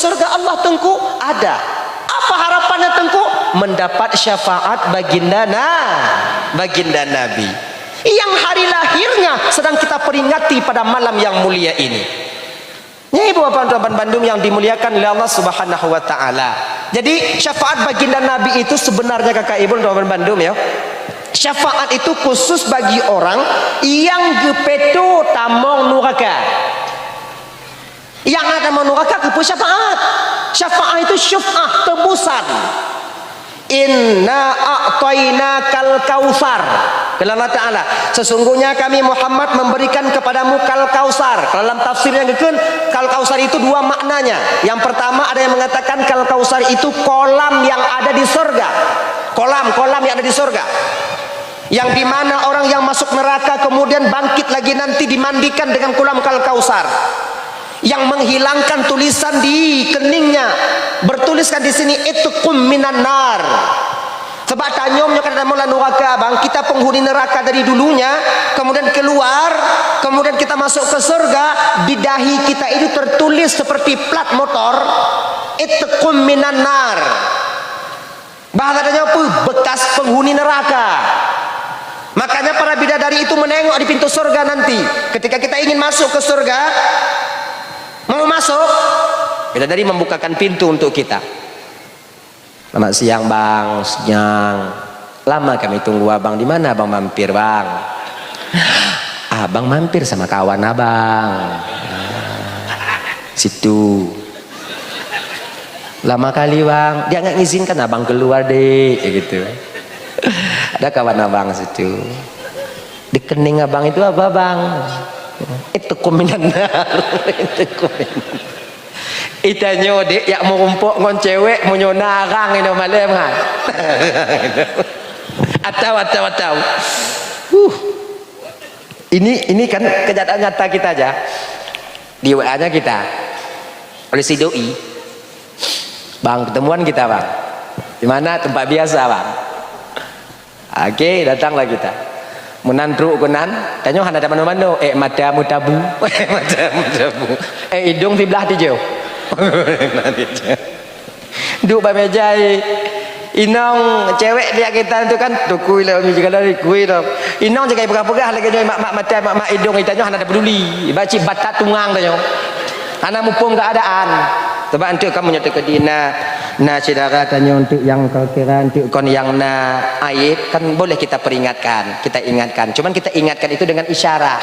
surga Allah Tengku? Ada. Apa harapannya Tengku? Mendapat syafaat baginda Nabi yang hari lahirnya sedang kita peringati pada malam yang mulia ini. Ya ibu bapak teman Bandung yang dimuliakan oleh Allah Subhanahu wa taala. Jadi syafaat baginda Nabi itu sebenarnya kakak ibu teman Bandung ya. Syafaat itu khusus bagi orang yang gepetu tamong nuraka. Yang ada menuraka kepu syafaat. Syafaat itu syuf'ah, tebusan. Inna a'tainakal kautsar. Kata Allah Ta'ala, sesungguhnya kami Muhammad memberikan kepadamu kal kausar. Dalam tafsir yang gekun, kal kausar itu dua maknanya. Yang pertama ada yang mengatakan kal kausar itu kolam yang ada di surga. Kolam yang ada di surga. Yang dimana orang yang masuk neraka kemudian bangkit lagi nanti dimandikan dengan kolam kal kausar. Yang menghilangkan tulisan di keningnya, bertuliskan di sini itqum minan nar. Sebab tanyomnya kan mula neraka bang, kita penghuni neraka dari dulunya, kemudian keluar, kemudian kita masuk ke surga, di dahi kita itu tertulis seperti plat motor, itqum minan nar. Bahasanya apa? Bekas penghuni neraka. Makanya para bidadari itu menengok di pintu surga nanti. Ketika kita ingin masuk ke surga, mau masuk, bidadari membukakan pintu untuk kita. Selamat siang bang, siang. Lama kami tunggu abang. Di mana abang mampir bang? Abang mampir sama kawan abang. Situ. Lama kali bang. Dia nggak ngizinkan abang keluar deh, gitu. Ada kawan abang situ. Di kening abang itu apa bang? Itu kominan. Itu kominan. Itanyo dek yak mau rumpuk ngon cewek mau nyonarang ini malam kan. Atau. Ini kan kenyataan nyata kita aja. Di WA-nya kita. Oleh si doi. Bang, ketemuan kita, Bang. Di mana? Tempat biasa, Bang. Oke, datanglah kita. Menandru kunan, tanya ada mana-mana. Matamu tabu. Matamu tabu. Hidung di belah dijauh. Duduk pada meja inong cewek dia kita itu kan tukui lah juga dari kui lah inong jaga pegah-pegah lagi jadi mak mata mak hidung itu hanya ada peduli baca batat tungang tanya anak mumpung keadaan sebab untuk kamu nyata ke dina na saudara tanya untuk yang kau kira untuk kon yang na aib kan boleh kita peringatkan kita ingatkan cuman kita ingatkan itu dengan isyarat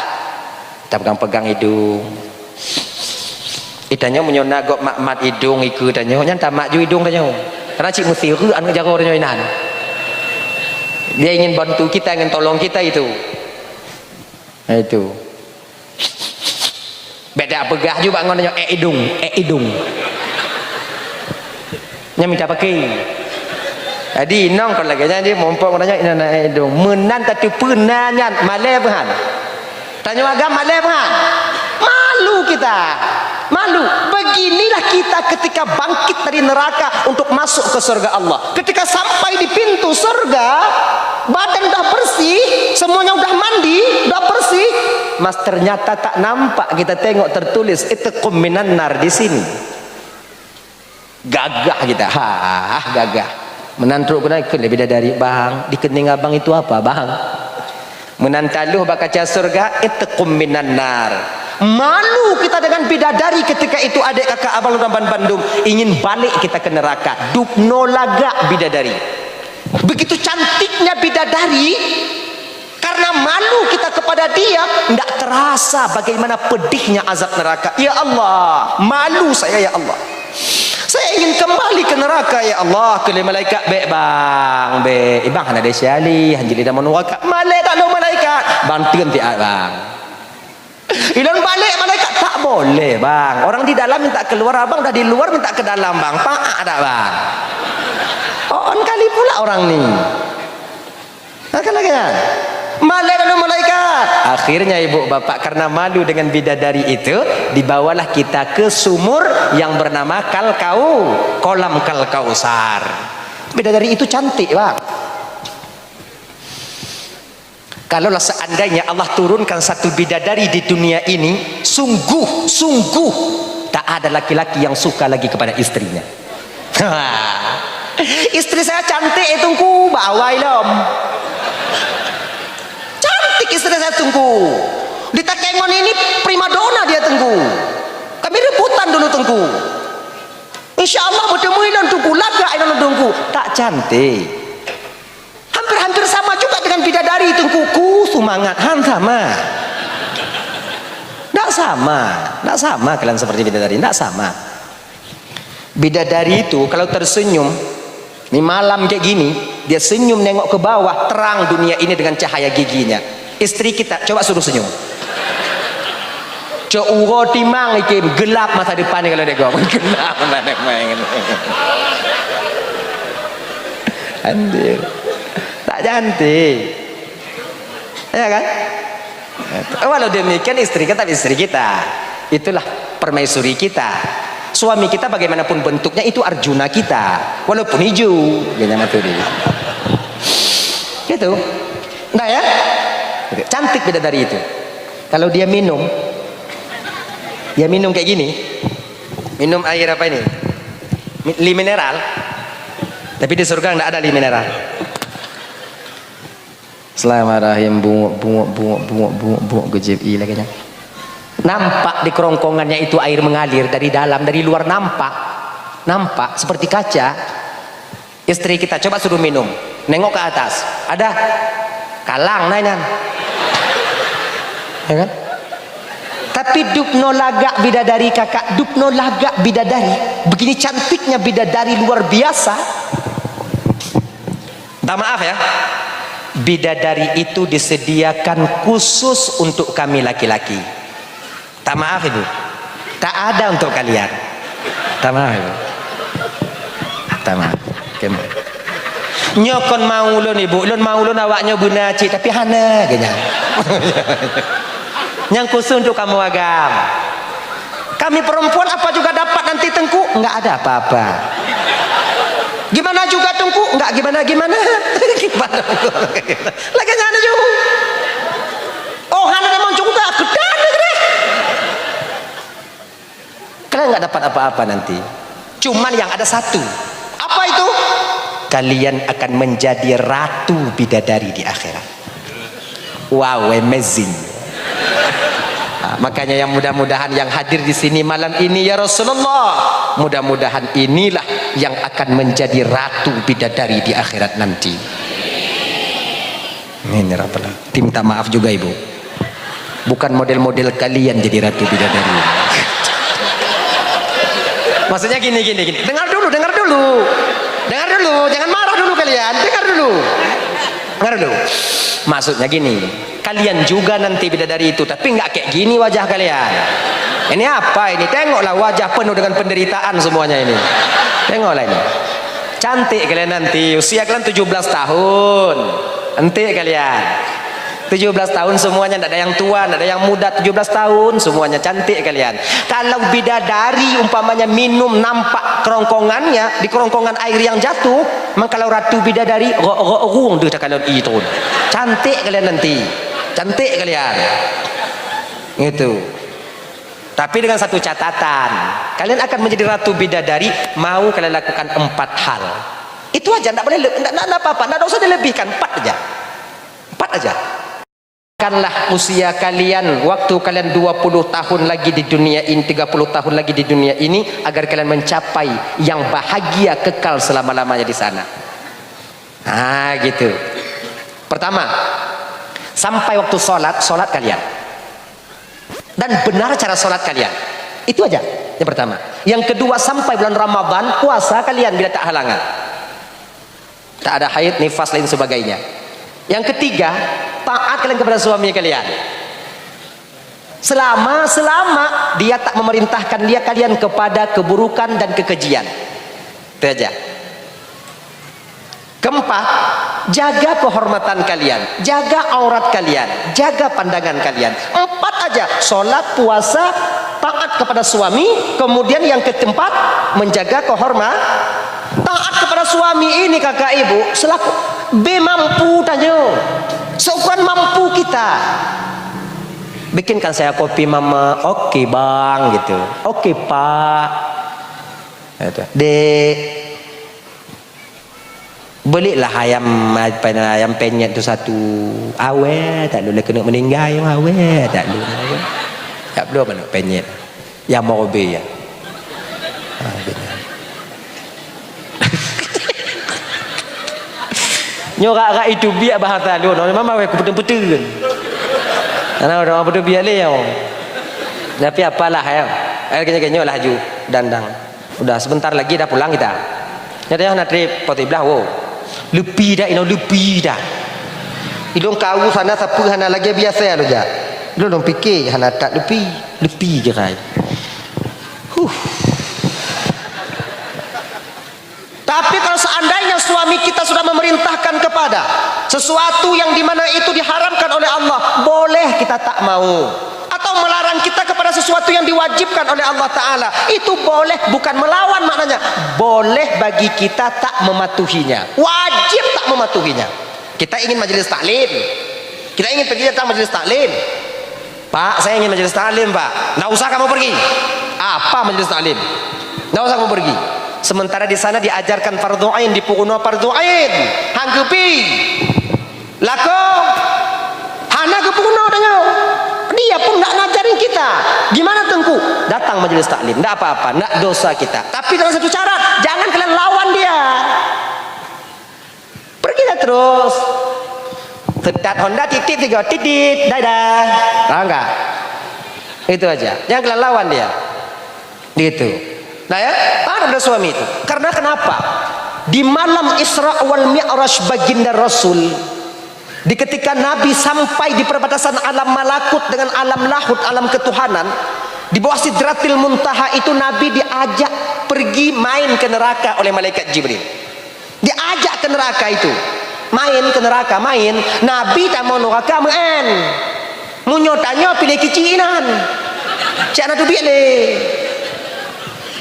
kita pegang-pegang hidung itanya menyona gok mak hidung iku tanya nyanta mak ju hidung tanya karena cik mesti ku anu jago tanya inan dia ingin bantu kita ingin tolong kita itu beda pegah juga ngon tanya hidung nya minta pakai jadi nong kon lagi dia mompong tanya ina hidung menan tatu penanyan maleban tanya agama maleban malu kita malu. Beginilah kita ketika bangkit dari neraka untuk masuk ke surga Allah. Ketika sampai di pintu surga, badan udah bersih, semuanya udah mandi, udah bersih. Mas ternyata tak nampak, kita tengok tertulis itqum minan nar di sini. Gagah kita, gagah. Menantruk kena lebih dari bang, di kening abang itu apa bang? Menantaluh bakaca surga itqum minan nar. Malu kita dengan bidadari ketika itu adik kakak abang Ramban Bandung ingin balik kita ke neraka. Dupno laga bidadari. Begitu cantiknya bidadari, karena malu kita kepada dia, tidak terasa bagaimana pedihnya azab neraka. Ya Allah, malu saya ya Allah. Saya ingin kembali ke neraka ya Allah. Ke malaikat bang, ibang hana desyali, hanjili dah menuraka. Malaikat lo malaikat, bantuan ti abang. Ilan balik malaikat tak boleh bang. Orang di dalam minta keluar, abang dah di luar minta ke dalam bang. Pak ada bang. On kali pula orang ni. Akan lagi ya. Malaikat. Akhirnya ibu bapak karena malu dengan bidadari itu, dibawalah kita ke sumur yang bernama kolam kal kausar. Bidadari itu cantik bang. Kalaulah seandainya Allah turunkan satu bidadari di dunia ini, sungguh tak ada laki-laki yang suka lagi kepada istrinya. Istri saya cantik tungku, bawai lom. Cantik istri saya tungku. Di Takengon ini primadona dia tungku. Kami rebutan dulu tungku. Insya Allah bertemu ilan tungku, laga ilan tungku. Tak cantik. Hampir-hampir sama juga dengan bidadari tungkuku, semangat han sama. Tidak sama kalian seperti bidadari, tidak sama. Bidadari itu kalau tersenyum, ini malam kayak gini, dia senyum nengok ke bawah, terang dunia ini dengan cahaya giginya. Istri kita, coba suruh senyum. Coba timang ikim, gelap masa depan kalau dia ngomong, gelap mana main. Anjir, tak cantik, ya kan? Walau demikian istri kita, itulah permaisuri kita. Suami kita bagaimanapun bentuknya itu Arjuna kita, walaupun hijau, gitu. Nah ya, cantik bidadari itu. Kalau dia minum kayak gini, minum air apa ini? Li mineral. Tapi di surga nggak ada li mineral. Bismillahirrahmanirrahim, bunga gejib lagi. Nampak di kerongkongannya itu air mengalir dari dalam, dari luar nampak seperti kaca. Istri kita coba suruh minum, nengok ke atas, ada kalang nainan, ya kan? Tapi dupno lagak bidadari kakak, dupno lagak bidadari, begini cantiknya bidadari luar biasa. Minta maaf ya, bidadari itu disediakan khusus untuk kami laki-laki. Tak maaf ibu, tak ada untuk kalian. Tak maaf ibu, tak maaf. Nyokon mau ulun ibu, ulun mau ulun awaknya bunaci, tapi hana ganya. Yang khusus untuk kamu agam. Kami perempuan apa juga dapat nanti tengku, nggak ada apa-apa. Gimana juga tengku, nggak gimana. Gimana lagi nyana juga. Oh hana memang juga kedan. Kalian nggak dapat apa-apa nanti. Cuman yang ada satu. Apa itu? Kalian akan menjadi ratu bidadari di akhirat. Wow, amazing. Makanya yang mudah-mudahan yang hadir di sini malam ini ya Rasulullah, mudah-mudahan inilah yang akan menjadi ratu bidadari di akhirat nanti. Ini Rabbal. Minta maaf juga ibu, bukan model-model kalian jadi ratu bidadari. Maksudnya gini. Dengar dulu, jangan marah dulu kalian. Dengar dulu. Maksudnya gini, kalian juga nanti bidadari itu, tapi nggak kayak gini wajah kalian. Ini apa ini? Tengoklah wajah penuh dengan penderitaan semuanya ini. Tengoklah ini. Cantik kalian nanti, usia kalian 17 tahun. Nanti kalian 17 tahun semuanya, tidak ada yang tua, tidak ada yang muda. 17 tahun semuanya cantik kalian. Kalau bidadari umpamanya minum nampak kerongkongannya, di kerongkongan air yang jatuh, maka kalau ratu bidadari ruang dia kalau itu cantik kalian nanti, cantik kalian itu. Tapi dengan satu catatan, kalian akan menjadi ratu bidadari mau kalian lakukan 4 hal. Itu aja, tidak boleh, tidak apa-apa, tidak usah dilebihkan, 4 aja. Kanlah usia kalian, waktu kalian 20 tahun lagi di dunia ini, 30 tahun lagi di dunia ini, agar kalian mencapai yang bahagia kekal selama-lamanya di sana. Nah gitu. Pertama, sampai waktu sholat kalian, dan benar cara sholat kalian. Itu aja yang pertama. Yang kedua, sampai bulan Ramadan puasa kalian bila tak halangan, tak ada haid, nifas, lain sebagainya. Yang ketiga, taat kalian kepada suami kalian selama dia tak memerintahkan kalian kepada keburukan dan kekejian. Itu aja. Keempat, jaga kehormatan kalian, jaga aurat kalian, jaga pandangan kalian. 4 aja, sholat, puasa, taat kepada suami. Kemudian yang keempat, menjaga kehormatan. Taat kepada suami ini kakak ibu selaku mampu tanya, seukuran mampu kita. Bikinkan saya kopi mama. Oke bang gitu. Oke pak. Dek, belilah ayam penyet tu satu. Awet tak boleh kena meninggal yang awet tak boleh. Tak boleh mana penyet. Yang mau be ya. Nyorak itu biar bahasa lu. Mama aku betul-betul. Karena orang betul biar le yang. Tapi apalah ya. Air kenyok lah ju dandang. Udah sebentar lagi dah pulang kita. Nyata yang nak trip poti belah wo. Lebih dah lebih dah. Idong kau sana siapa hana lagi biasa lu ja. Lu dong fikir hana tak lebih je kai. Tapi kalau seandainya suami kita sudah memerintahkan kepada sesuatu yang dimana itu diharamkan oleh Allah, boleh kita tak mau. Atau melarang kita kepada sesuatu yang diwajibkan oleh Allah Ta'ala, itu boleh, bukan melawan maknanya. Boleh bagi kita tak mematuhinya, wajib tak mematuhinya. Kita ingin majelis taklim, kita ingin pergi datang majelis taklim. Pak, saya ingin majelis taklim pak. Nggak usah kamu pergi. Apa majelis taklim? Nggak usah kamu pergi. Sementara di sana diajarkan fardhu ain, di Pukuno fardhu ain. Hanggepi. Lako. Hana ke Pukuno tanya. Dia pun nak ngajarin kita. Gimana tengku? Datang majelis taklim. Nggak apa-apa, nggak dosa kita. Tapi dengan satu syarat, jangan kalian lawan dia. Pergilah terus. Sedat Honda titit tiga titit, dah. Tahu enggak? Itu aja. Jangan kalian lawan dia. Gitu. Nah ya, ada suami itu. Karena kenapa? Di malam Isra wal Mi'raj baginda Rasul, di ketika Nabi sampai di perbatasan alam malakut dengan alam lahut, alam ketuhanan, di bawah Sidratil Muntaha itu Nabi diajak pergi main ke neraka oleh malaikat Jibril. Diajak ke neraka itu. Main ke neraka, main. Nabi tak mau neraka main. Munyotanya pilih kicinan. Cak nak tu biar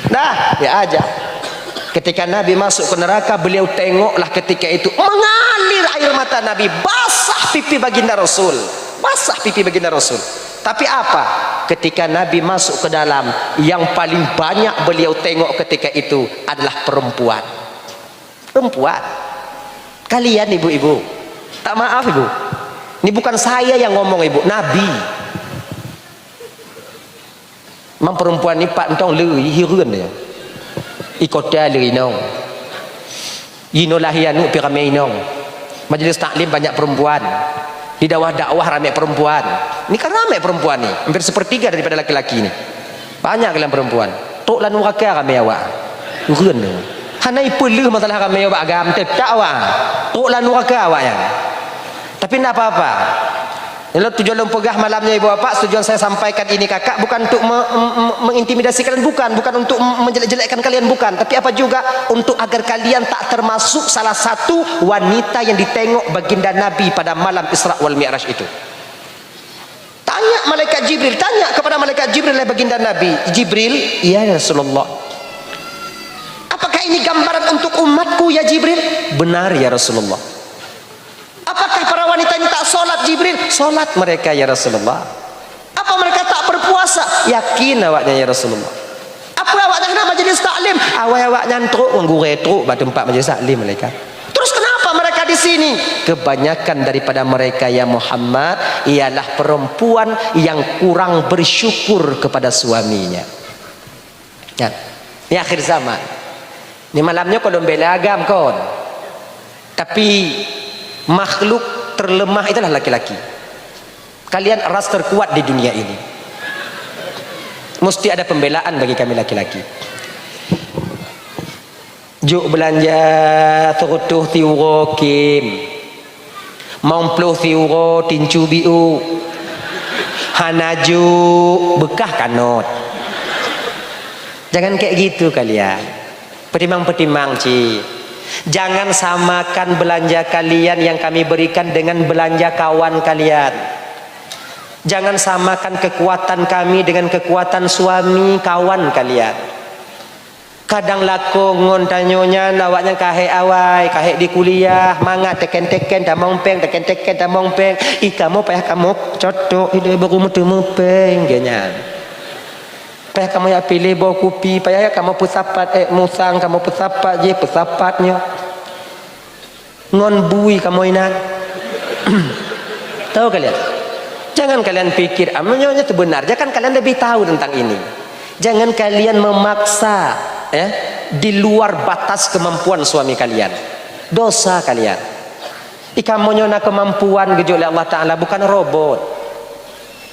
dah dia ajak. Ketika Nabi masuk ke neraka, beliau tengoklah ketika itu mengalir air mata Nabi, basah pipi baginda Rasul, basah pipi baginda Rasul. Tapi apa? Ketika Nabi masuk ke dalam, yang paling banyak beliau tengok ketika itu adalah perempuan. Perempuan. Kalian ibu-ibu, tak maaf ibu, ini bukan saya yang ngomong ibu, Nabi. Memang perempuan ni pak entong lui hirun dia. Ikota lui nong. Ino lahianu pi ramai nong. Majelis taklim banyak perempuan. Di dakwah ramai perempuan. Ini kan ramai perempuan ni. Hampir sepertiga daripada laki-laki ni. Banyak kalian perempuan. Tok lan neraka ramai awak. Hirun dia. Hanai pelih masalah ramai awak agam tak awak. Tok lan neraka awak yang. Tapi tak apa-apa. Kalau tujuan pegah malamnya ibu bapak, tujuan saya sampaikan ini kakak bukan untuk mengintimidasi kalian, bukan untuk menjelek-jelekkan kalian, bukan, tapi apa juga untuk agar kalian tak termasuk salah satu wanita yang ditengok baginda Nabi pada malam Isra wal Mi'raj itu. Tanya malaikat Jibril, tanya kepada malaikat Jibril oleh baginda Nabi, Jibril, iya Rasulullah, apakah ini gambaran untuk umatku ya Jibril? Benar ya Rasulullah. Apakah para wanita ini tak solat Jibril? Solat mereka ya Rasulullah. Apa mereka tak berpuasa? Yakin awaknya ya Rasulullah. Apa awaknya kena majelis taklim? Awak-awaknya nyantruk menggureh truk pada tempat majelis taklim mereka. Terus kenapa mereka di sini? Kebanyakan daripada mereka ya Muhammad ialah perempuan yang kurang bersyukur kepada suaminya. Ya, ini akhir zaman. Ini malamnya kau bela agam kon. Tapi makhluk terlemah itulah laki-laki. Kalian ras terkuat di dunia ini. Mesti ada pembelaan bagi kami laki-laki. Juk belanja terutuh tiuro kim. Maumpluh tiuro tincu biu. Hanaju bekah kanot. Jangan kayak gitu kalian. Pertimbang-pertimbang ci. Jangan samakan belanja kalian yang kami berikan dengan belanja kawan kalian. Jangan samakan kekuatan kami dengan kekuatan suami kawan kalian. Kadang lako ngon tanyonya awaknya kahek awai, kahek di kuliah, manga teken-teken damong peng, teken-teken damong peng. Kamu payah kamu cocok ide baru mutemu peng genya. Payah kamu ya pilih bawa kopi, payah kamu pusapat musang kamu pusapat je pusapatnya. Ngon bui kamu inan. Tahu kalian? Jangan kalian pikir amanya itu benar, jangan kalian lebih tahu tentang ini. Jangan kalian memaksa di luar batas kemampuan suami kalian. Dosa kalian. Kamu nyona kemampuan gitu oleh Allah Ta'ala, bukan robot.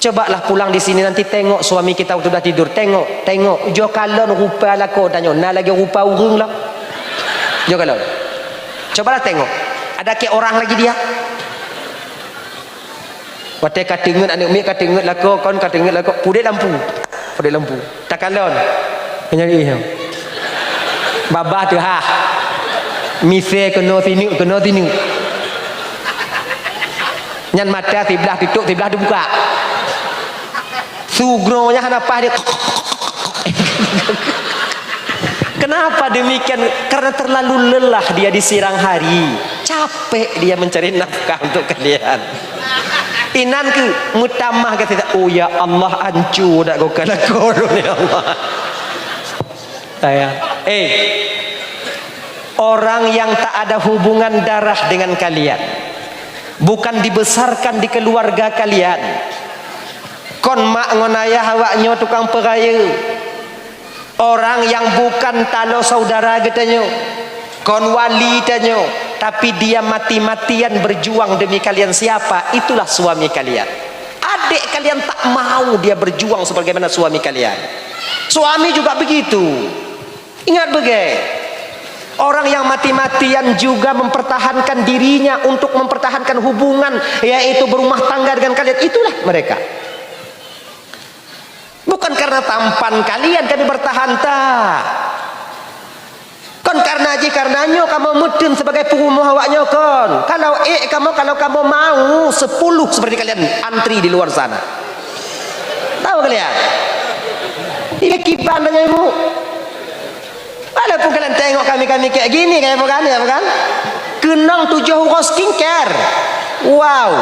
Cobalah pulang di sini nanti tengok suami kita sudah tidur. Tengok. Jo kalon rupa lah kau tanya. Nah lagi rupa urung lah. Jo kalon. Cobalah tengok. Ada ke orang lagi dia? Watai katingut anak umi katingut lah kau. Kon katingut lah kau. Pudek lampu. Tak kalon. Kenyari hiam. Babah tu ha. Mise kena sini. Nyan mata sebelah tutup, sebelah dibuka. Sugronya kenapa dia? Kenapa demikian? Karena terlalu lelah dia di siang hari. Capek dia mencari nafkah untuk kalian. Inan ke mutamah kata, oh ya Allah hancur dak kau kala koron ya Allah. Sayang. Orang yang tak ada hubungan darah dengan kalian, bukan dibesarkan di keluarga kalian. Kon mak ngon ayah awaknya tukang peraya. Orang yang bukan talo saudara katanya. Kon wali tanya, tapi dia mati-matian berjuang demi kalian. Siapa? Itulah suami kalian. Adik kalian tak mau dia berjuang sebagaimana suami kalian. Suami juga begitu. Ingat bagai. Orang yang mati-matian juga mempertahankan dirinya untuk mempertahankan hubungan, yaitu berumah tangga dengan kalian. Itulah mereka. Bukan karena tampan kalian kami bertahan tak. Kon karena karenanya kamu mudun sebagai pengumuh awaknya kon. Kalau kamu mau 10 seperti kalian antri di luar sana. Tahu kalian? Ini kibannya ibu. Walaupun kalian tengok kami kayak gini kayak bukan ya bukan? Kenang 7 huruf skincare. Wow.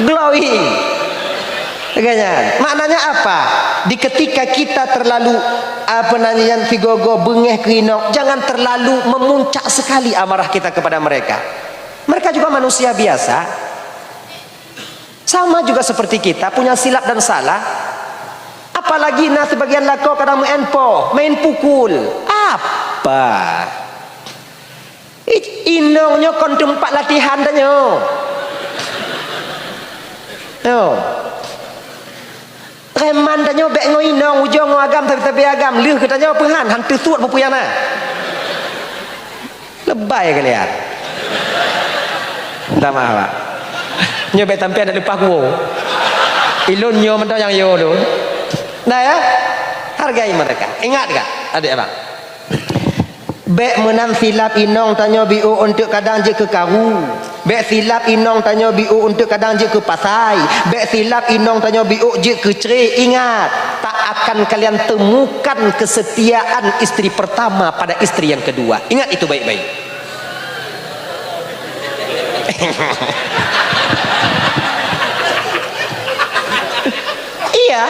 Glowing. Maknanya apa? Di ketika kita terlalu figogo bengeh kerinok, jangan terlalu memuncak sekali amarah kita kepada mereka. Mereka juga manusia biasa, sama juga seperti kita, punya silap dan salah. Apalagi sebagian lako kadang main pukul. Apa? Inongnya kon tempat latihan danyo. Reman tanya bek ngoinong ujung ngagam tapi agam leuh katanya pengan hantu tuat pupuyana. Lebay kalian. Minta maaf Pak. Nyo bek tampi ada lepas kuo. Ilun nyo mentau yang yo tu. Nah ya, hargai mereka. Ingat tak adik abang? Bek menang silap inong tanya biu untuk kadang je ke karu. Bek silap inong tanya biu untuk kadang je ke pasai. Bek silap inong tanya biu je ke cerai. Ingat, tak akan kalian temukan kesetiaan istri pertama pada istri yang kedua. Ingat itu baik-baik. Iya.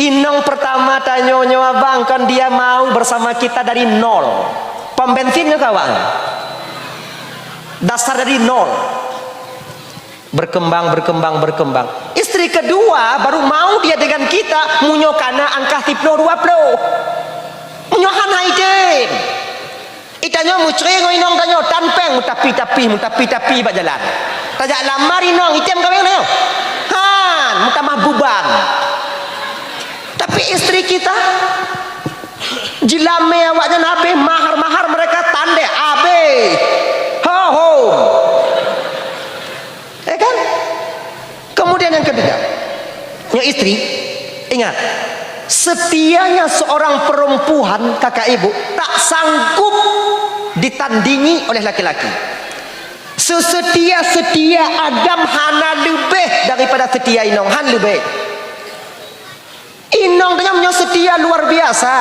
Inong pertama tanyo abang kan dia mau bersama kita dari nol. Pom bensinnya kawan. Dasar dari nol. Berkembang. Istri kedua baru mau dia dengan kita munyokana angka tipno 20. Munyohan haiden. Itanyo mucre ngoinong tanyo tanpeng mutapi bak jalan. Tajak lamar inong item kawin leo. Han mutamah buban. Tapi istri kita jilame awaknya nabe mahar mereka tande abe ho kan. Kemudian yang ketiga, yang istri ingat, setianya seorang perempuan kakak ibu tak sanggup ditandingi oleh laki-laki. Sesetia agam hana lebih daripada setia inong han lebih. inong tanya punya setia luar biasa.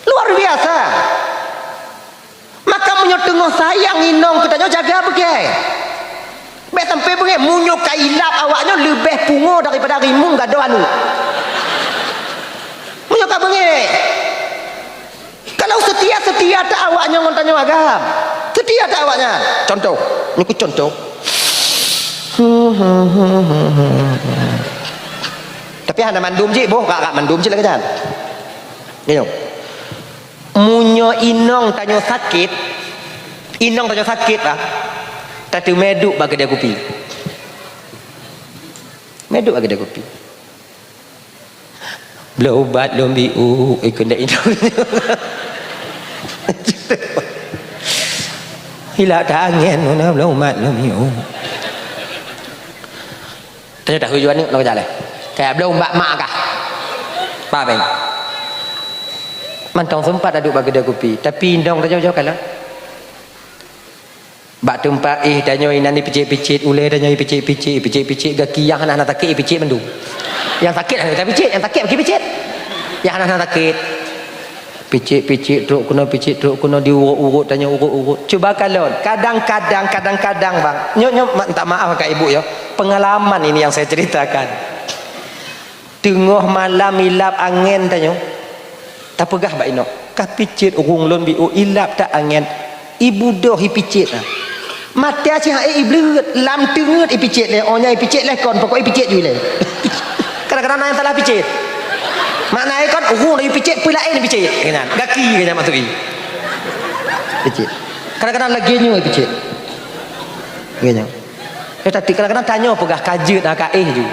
Luar biasa. Maka munyo tengah sayang inong katanya jaga begai. Be sampai begai munyo kailap awaknya lebih pungo daripada rimung gado anu. Munyo ka begai. Kalau setia tak awaknya ngontanya agam. Setia tak awaknya. Contoh, niku contoh. Tapi hana mandum je, boh kak mandum je lah kan. Ni munyo inong tanyo sakit lah tatu meduk bagi dia kopi bela ubat lombi ikut dak inong hilak tangan bela ubat lombi tanya dah tujuan ni nak jalan kayak bela ubat mak kah apa bang mantong sempat aduk bagi dia kopi tapi indong dah jauh-jauh kalah bak tempat danyo inani picit-picit ulai danyo picit-picit gaki yang anak sakit picit mendu yang sakit tak picit yang sakit bagi picit yang anak sakit picit teruk kena diurut-urut danyo urut cuba kalau kadang-kadang bang nyok minta maaf kat ibu ya pengalaman ini yang saya ceritakan tengah malam ilap angin danyo tak pegah bak ino kah picit urung lon biu ilap tak angin ibu doh picit lah mati aci hai iblut lam tengut picit le onya picit le kon pokok picit ju le kadang-kadang yang salah picit maknanya kan urung lagi picit pi lain picit kan gaki kan maksud picit kadang-kadang lagi nyu picit kan tetapi kadang-kadang tanya pegah kajut nak ju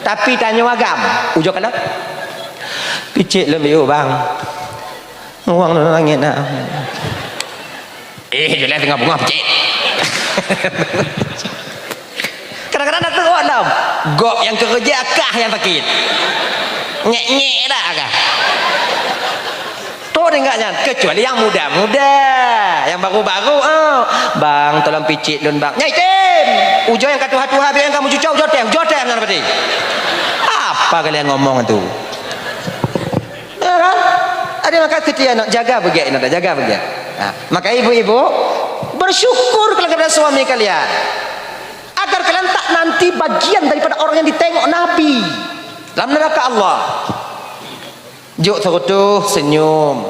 tapi tanya agam ujok kan picit lebih bang uang nangis nak jelas tengah bunga picit kadang-kadang nak teruk dalam gok yang kerja kah yang sakit nyek-nyek dah kah tu dengarnya kecuali yang muda-muda yang baru-baru bang tolong picit lun bang nyai tim ujo yang katuha-tuha biar kamu cucau jotem mana berarti apa kalian ngomong tu ya kan ada maka setia nak jaga begitu nak jaga begitu maka ibu-ibu bersyukur kepada suami kalian agar kalian tak nanti bagian daripada orang yang ditengok Nabi dalam neraka Allah. Juk serutuh senyum,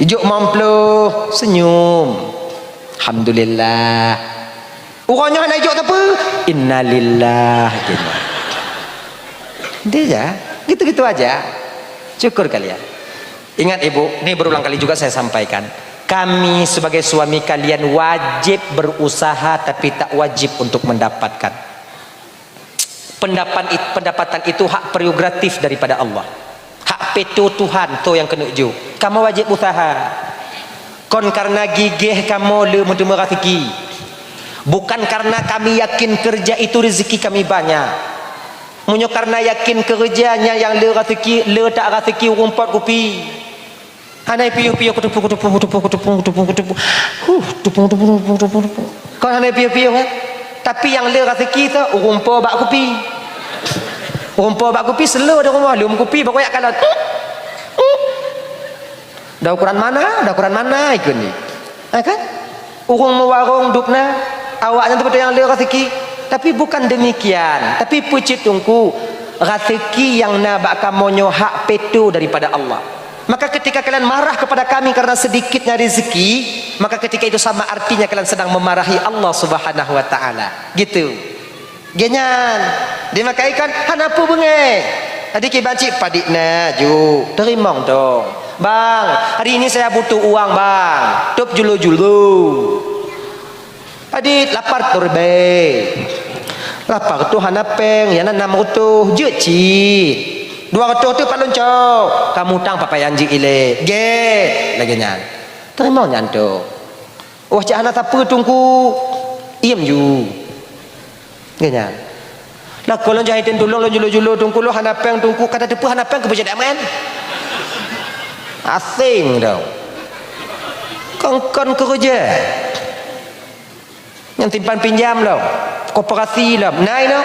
juk mamplu senyum, alhamdulillah. Orangnya nak juk apa? Innalillah. Dia aja, gitu-gitu aja. Syukur kalian. Ingat ibu, ini berulang kali juga saya sampaikan. Kami sebagai suami kalian wajib berusaha tapi tak wajib untuk mendapatkan. Pendapatan itu hak prerogatif daripada Allah. Hak petu Tuhan tu yang kena uju. Kamu wajib usaha. Kon karena gigih kamu le menerima rezeki. Bukan karena kami yakin kerja itu rezeki kami banyak. Munyo karena yakin kerjanya yang le rezeki, le tak rezeki rumput kopi. Hanai piu-piu kutupung. Kau hanai piu-piu kan? Tapi yang le rezeki tu rumput bak kopi. Rumput bak kopi selo ada rumah, lum kopi pokoknya kalau dah ukuran mana ikut ni. Kan? Urung mewarung dukna awaknya tu betul yang le rezeki. Tapi bukan demikian. Tapi pucit tungku rezeki yang nak bak kamonyo hak petu daripada Allah. Maka ketika kalian marah kepada kami karena sedikitnya rezeki, maka ketika itu sama artinya kalian sedang memarahi Allah Subhanahu wa taala. Gitu. Genyan. Dia makaikan hanapu bengai. Tadi ki bancik padikna ju. Terimong dong. Bang, hari ini saya butuh uang, Bang. Tup julu-julu. Adit lapar turbe. Lapar tu hanapeng, yana 600 je ci. 200 tu pak loncok. Kamu tang papayan ji ile. Ge, lagi nyan. Terima nyanto. Oh cak anak apa tungku. Iem ju. Ge nyan. Lah kalau jahitin tulung lo julu-julu tungku lo hanapeng tungku kata depu hanapeng ke bejak men. Asing dah. Kongkon kerja. Yang timpan pinjam lo. Koperasi lo. Naik lo.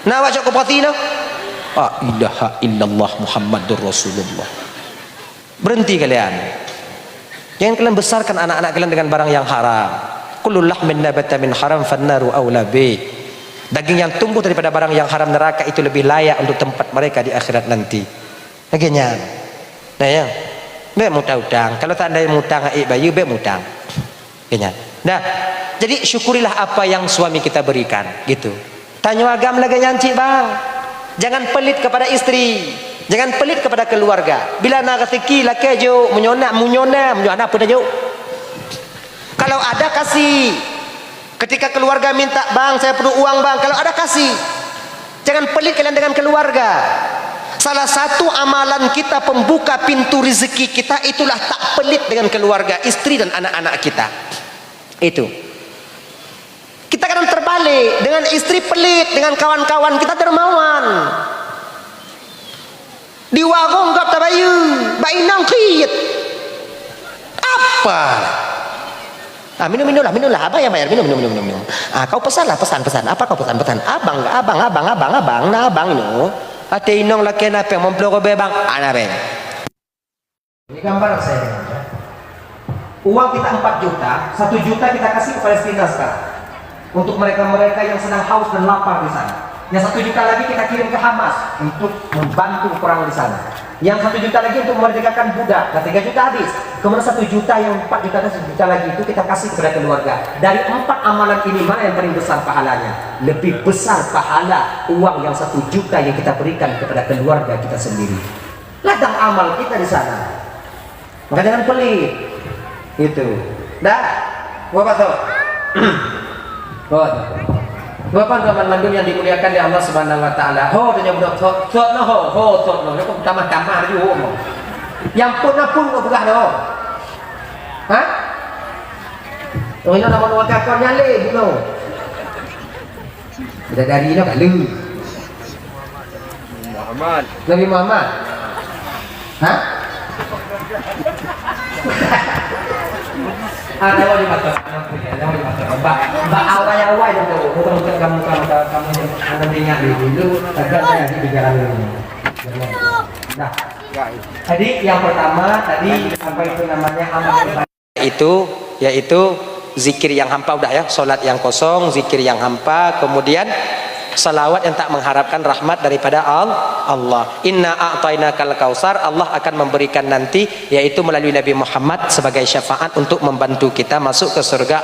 Nah baca koperti no. La ilaha illallah Muhammadur Rasulullah. Berhenti kalian. Jangan kalian besarkan anak-anak kalian dengan barang yang haram. Kullu lahmin nabata min haram fannaru aula bi. Daging yang tumbuh daripada barang yang haram, neraka itu lebih layak untuk tempat mereka di akhirat nanti. Akhirnya, nah ya, be mutang. Kalau tak ada yang mutang, bayu be mutang. Akhirnya, nah, jadi syukurilah apa yang suami kita berikan, gitu. Tanya agam lagi nyanci bang. Jangan pelit kepada istri, jangan pelit kepada keluarga. Bila nak rezeki laki jo munyona apa dah jo. Kalau ada kasih. Ketika keluarga minta, bang saya perlu uang bang, kalau ada kasih. Jangan pelit kalian dengan keluarga. Salah satu amalan kita pembuka pintu rezeki kita itulah tak pelit dengan keluarga, istri dan anak-anak kita. Itu. Kita kadang terbalik, dengan istri pelit, dengan kawan-kawan kita dermawan. Di warung gap tabayu, bainang khiyat. Apa? Minum lah. Apa yang bayar? Minum. Kau pesan. Apa kau pesan? Abang, nah abang no. Ate inong laki na peng memploko bebang, beng. Ini gambaran saya. Uang kita 4 juta, 1 juta kita kasih ke Palestina sekarang. Untuk mereka-mereka yang sedang haus dan lapar di sana. Yang 1 juta lagi kita kirim ke Hamas untuk membantu perang di sana. Yang 1 juta lagi untuk memerdekakan budak. Dan 3 juta habis. Kemudian 1 juta yang 4 juta dan 1 juta lagi itu kita kasih kepada keluarga. Dari 4 amalan ini mana yang paling besar pahalanya? Lebih besar pahala uang yang 1 juta yang kita berikan kepada keluarga kita sendiri. Ladang amal kita di sana. Maka jangan pelit. Itu. Dah. Bapak tahu. Bapak teman mandum yang dimuliakan oleh Allah Subhanahu wa taala. Ho dia budak tot no. Dia pun tamah ju ho. Yang pun ko begah no. Ha? Oh ini nama wakil kon nyale buno. Dari no kalu. Muhammad. Nabi Muhammad. Ha? Ada di mata. Mbak awal dong tuh, bukan kamu nantinya dulu, agak saya di pikiran ini. Nah, tadi yang pertama apa itu namanya amal yaitu zikir yang hampa udah ya, solat yang kosong, zikir yang hampa, kemudian salawat yang tak mengharapkan rahmat daripada Allah. Inna a'tainakal kausar, Allah akan memberikan nanti yaitu melalui Nabi Muhammad sebagai syafaat untuk membantu kita masuk ke surga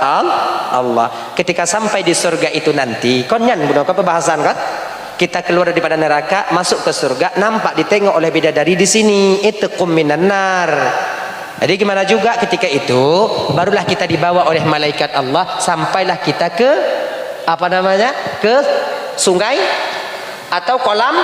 Allah. Ketika sampai di surga itu nanti, konyan gunakan pembahasan kan? Kita keluar daripada neraka, masuk ke surga, nampak ditengok oleh bidadari di sini, ittaqum minan nar. Jadi gimana juga ketika itu barulah kita dibawa oleh malaikat Allah, sampailah kita ke ke sungai atau kolam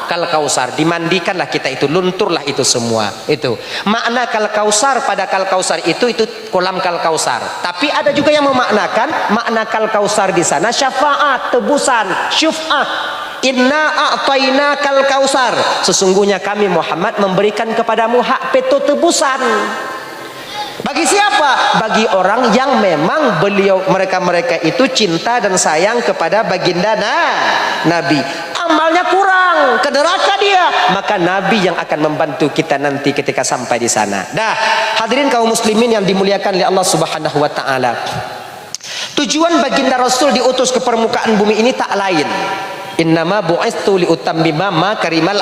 Kal-Kausar, dimandikanlah kita itu, lunturlah itu semua. Itu makna Kal-Kausar. Pada Kal-Kausar itu kolam Kal-Kausar. Tapi ada juga yang memaknakan makna Kal-Kausar di sana syafaat, tebusan, syuf'ah. Inna a'taina Kal-Kausar, sesungguhnya kami Muhammad memberikan kepadamu hak peto tebusan. Bagi siapa? Bagi orang yang memang mereka itu cinta dan sayang kepada baginda Nabi. Amalnya kurang, ke neraka dia, maka Nabi yang akan membantu kita nanti ketika sampai di sana. Dah, hadirin kaum muslimin yang dimuliakan oleh Allah Subhanahu wa taala. Tujuan baginda Rasul diutus ke permukaan bumi ini tak lain. Innama bu'istu liutammima makarimal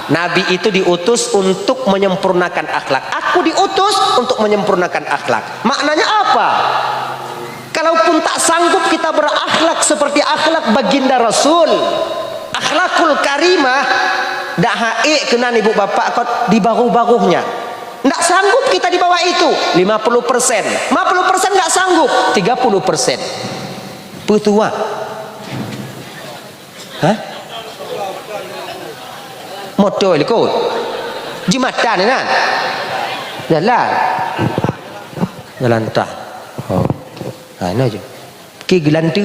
Nabi itu diutus untuk menyempurnakan akhlak. Aku diutus untuk menyempurnakan akhlak. Maknanya apa? Kalaupun tak sanggup kita berakhlak seperti akhlak baginda Rasul, akhlakul karimah, dak haik kenan ibu bapak kau di baru-baruhnya. Ndak sanggup kita di bawah itu 50%. 50% nggak sanggup, 30%. Petua. Hah? Motor ikut jimatan kan? Jalan tak. Oh. Ini aja. Ki gelantu.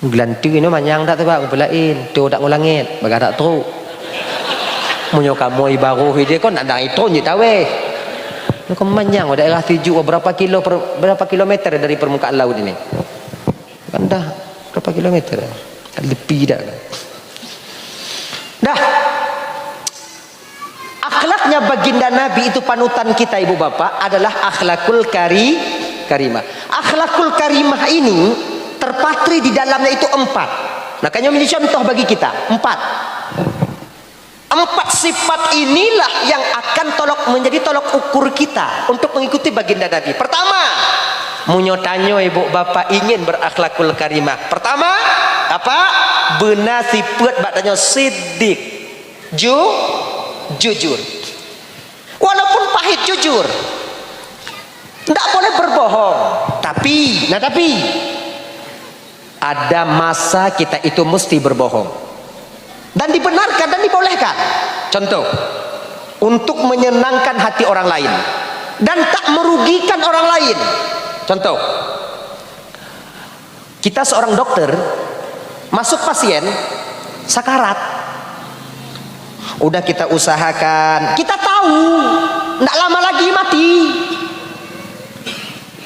Gelantu ini manyang tak tebak belain. Tu tak ngulangit, baga tak teruk. Munyo kamu baru dia kon nak itu je tawe. Kau manyang daerah tuju berapa kilometer dari permukaan laut ini. kan dah berapa kilometer? Lebih dah. Dah. Akhlaknya baginda Nabi itu panutan kita ibu bapak adalah akhlakul karimah. Akhlakul karimah ini terpatri di dalamnya itu 4. Makanya menjadi contoh bagi kita 4 sifat inilah yang akan menjadi tolok ukur kita untuk mengikuti baginda Nabi. Pertama, munyotanyo ibu bapak ingin berakhlakul karimah. Pertama, apa? Benar sifat batanya siddiq. Jujur. Walaupun pahit jujur. Tidak boleh berbohong. Tapi ada masa kita itu mesti berbohong. Dan dibenarkan dan dibolehkan. Contoh, untuk menyenangkan hati orang lain dan tak merugikan orang lain. Contoh, kita seorang dokter masuk pasien sakarat, udah kita usahakan, kita tahu tidak lama lagi mati.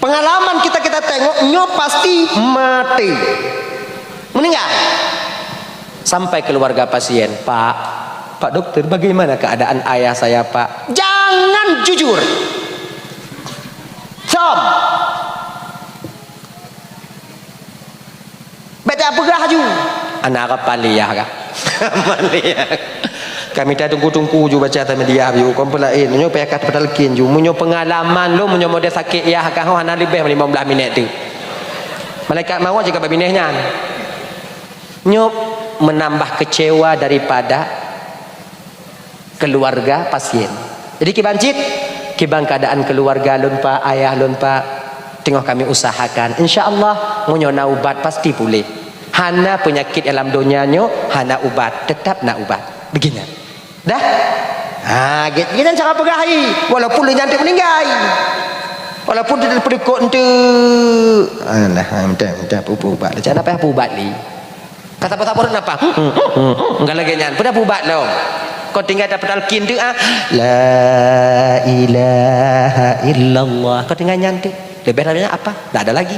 Pengalaman kita tengok nyo pasti mati, meninggal. Sampai keluarga pasien, Pak dokter, bagaimana keadaan ayah saya, Pak? Jangan jujur. Beda apa haju? Anak apa liah kah? Kami dah tunggu juga baca tadi dia biu kompelain nyo pekat padal kin ju munyo pengalaman lo munyo model sakit ya kah hana lebih 15 minit tu. Malaikat maut juga babinehnya. Nyo menambah kecewa daripada keluarga pasien. Jadi kibancit kibang keadaan keluarga lun pak, ayah lun pak, tengok kami usahakan, insyaallah munyo na ubat pasti pulih. Hana penyakit dalam dunianyo, hana ubat, tetap nak ubat. Begini. Dah? Gini cara pegahi. Walaupun dia nyantik meninggal. Walaupun dia perikut tu. Minta ubat. Macam apa ubat ni? Kata apa kenapa? Enggak lagi nyan. Pada ubat lo. Kau tinggal dapat alkin tu la ilaha illallah. Kau tinggal nyantik. Lebih dari apa? Tak ada lagi.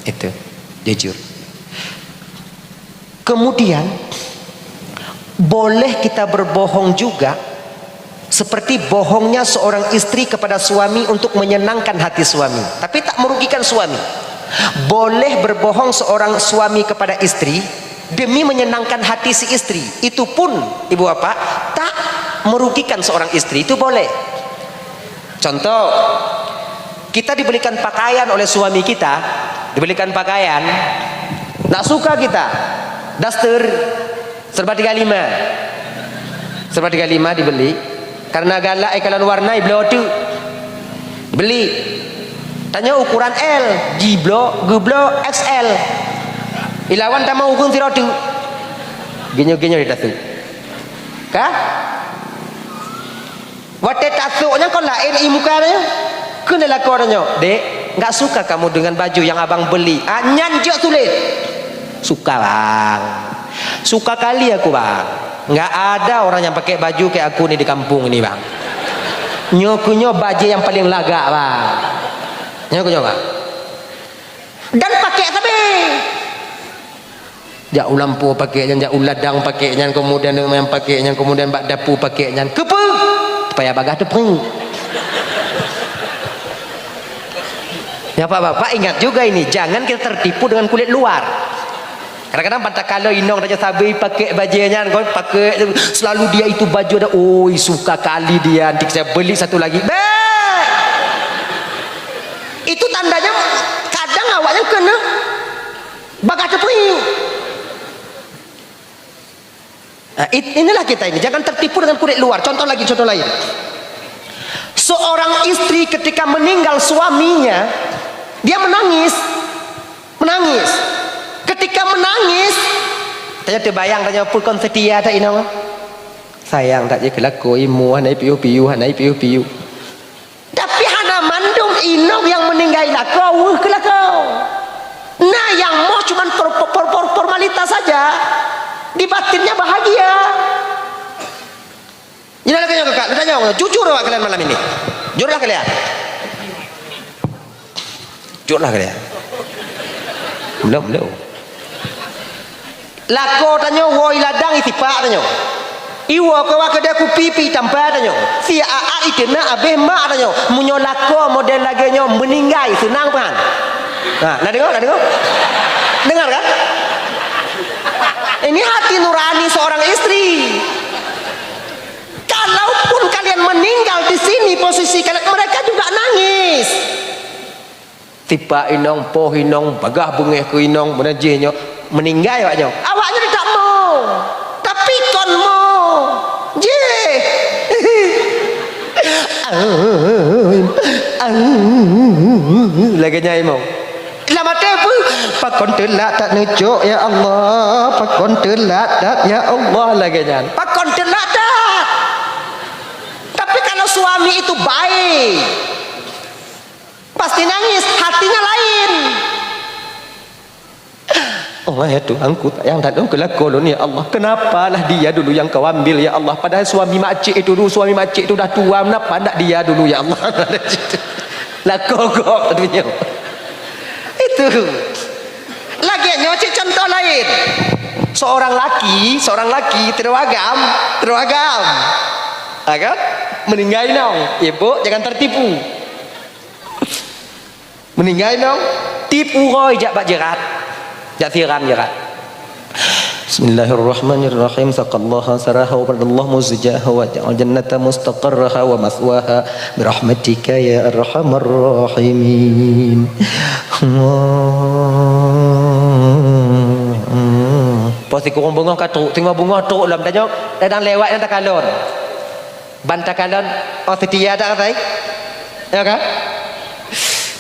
Itu. Jujur. Kemudian boleh kita berbohong juga, seperti bohongnya seorang istri kepada suami untuk menyenangkan hati suami, tapi tak merugikan suami. Boleh berbohong seorang suami kepada istri demi menyenangkan hati si istri. Itu pun ibu bapak tak merugikan seorang istri, itu boleh. Contoh, kita dibelikan pakaian oleh suami kita, dibelikan pakaian, nak suka kita, daster serba 35 dibeli karena galak kalau warna iblo tu beli, tanya ukuran L, G-block, G-block, XL, ilawan tak mau ukur tiro tu genyo-genyo di tasu kah wate tasuknya kau lain imukanya kena lakornya dek, nggak suka kamu dengan baju yang abang beli, nyanjak sulit. Suka bang, suka kali aku bang. Nggak ada orang yang pakai baju kayak aku nih di kampung ini bang. Nyokunyo baju yang paling lagak bang. Nyokunyo bang. Dan pakai tapi jak ulampu pakainya, jak uladang pakainya, kemudian yang pakainya, kemudian bak dapu pakainya. Kepe supaya bagah tepung. Ya Pak ingat juga ini, jangan kita tertipu dengan kulit luar. Kadang-kadang pada kalau inong Raja Sabi pakai bajunya, kau pakai selalu dia itu baju ada, oi suka kali dia, nanti saya beli satu lagi. Itu tandanya kadang awaknya kena bagah tepung. Nah, inilah kita ini, jangan tertipu dengan kulit luar. Contoh lain. Seorang istri ketika meninggal suaminya, dia menangis. Ketika menangis, tanya terbayang tanya pun kon setia tak ino. Sayang tak je kelaku imu hanai piu-piu. Tapi hana mandum ino yang meninggal kau kelakau. Nah yang mau cuman formalitas saja. Di batinnya bahagia. Ini lagi kakak, tanya jujur awak kalian malam ini. Jujurlah kalian. Belum. Lako tanyo woi ladang itipak tanyo. Iwa kawa kada ku pipi tanpa tanyo. Si aa itena abeh mak tanyo. Munyo lako model lagi nyo meninggai senang kan? Nah, dengar? Dengar kan? Ini hati nurani seorang istri. Kalaupun kalian meninggal di sini posisi kalian, mereka juga nangis. Tiba inong poh inong bagah bungeh ku inong menajihnya meninggal awaknya. Awaknya tidak mau. Tapi kon mau. Je. Lagi nyai mau. Lama tepu pakon telat tak nujuk ya Allah, pakon telat tak ya Allah lagi nyai. Pakon telat tak. Tapi kalau suami itu baik, pasti nangis, hatinya lain. Allah ya Tuhanku, yang datang ke lakolon ya Allah. Kenapalah dia dulu yang kau ambil ya Allah. Padahal suami makcik itu dulu, suami makcik itu dah tua. Kenapa tak dia dulu ya Allah? Lakogok dunia. Itu. Lagi nyocik contoh lain. Seorang laki terwagam. Agak meninggal nong. Ibu jangan tertipu. Meninggal nong. Tipu roy jak bak jerat. Jak tiram jerat. Bismillahirrahmanirrahim. Saqallaha saraha wa bardallahu muzjaha wa ja'al jannata mustaqarraha wa maswaha birahmatika ya arhamar rahimin. Pasti kurang bunga katruk, tengok bunga truk lam tanya dadang lewat nak kalon. Bantah kalon oh setia tak kata? Ya kan?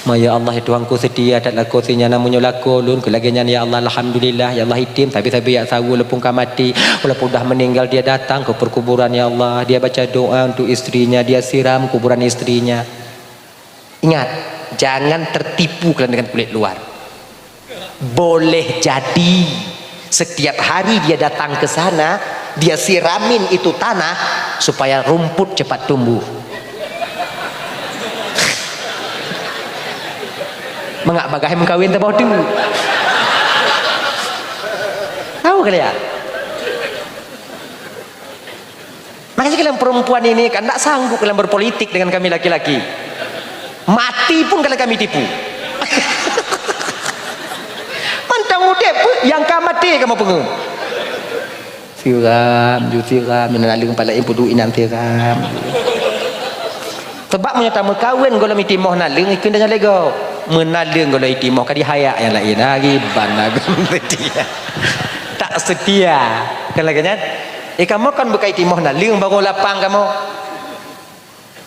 Ya Allah Tuhanku setia tak laku sinya namanya laku lun kelaginya ya Allah alhamdulillah ya Allah hitim tapi ya sawu lepung mati walaupun dah meninggal dia datang ke perkuburan ya Allah dia baca doa untuk istrinya dia siram kuburan istrinya. Ingat jangan tertipu kalian dengan kulit luar. Boleh jadi setiap hari dia datang ke sana dia siramin itu tanah supaya rumput cepat tumbuh. Mengak bagahi mengkawin tak bodoh. Tahu kalian? Makanya kalian perempuan ini kan tak sanggup kalian berpolitik dengan kami laki-laki. Mati pun kalian kami tipu. Mantang udah yang kau mati kamu pengen. Siram, menaling pala ibu duinan siram. Sebab menyatakan kawin kalau mitimoh naling ikut dengan lego. Menaling kalau itimoh kadi hayak yang lain lagi banagun setia tak setia kan lagi kan kamu kan buka itimoh naling baru lapang kamu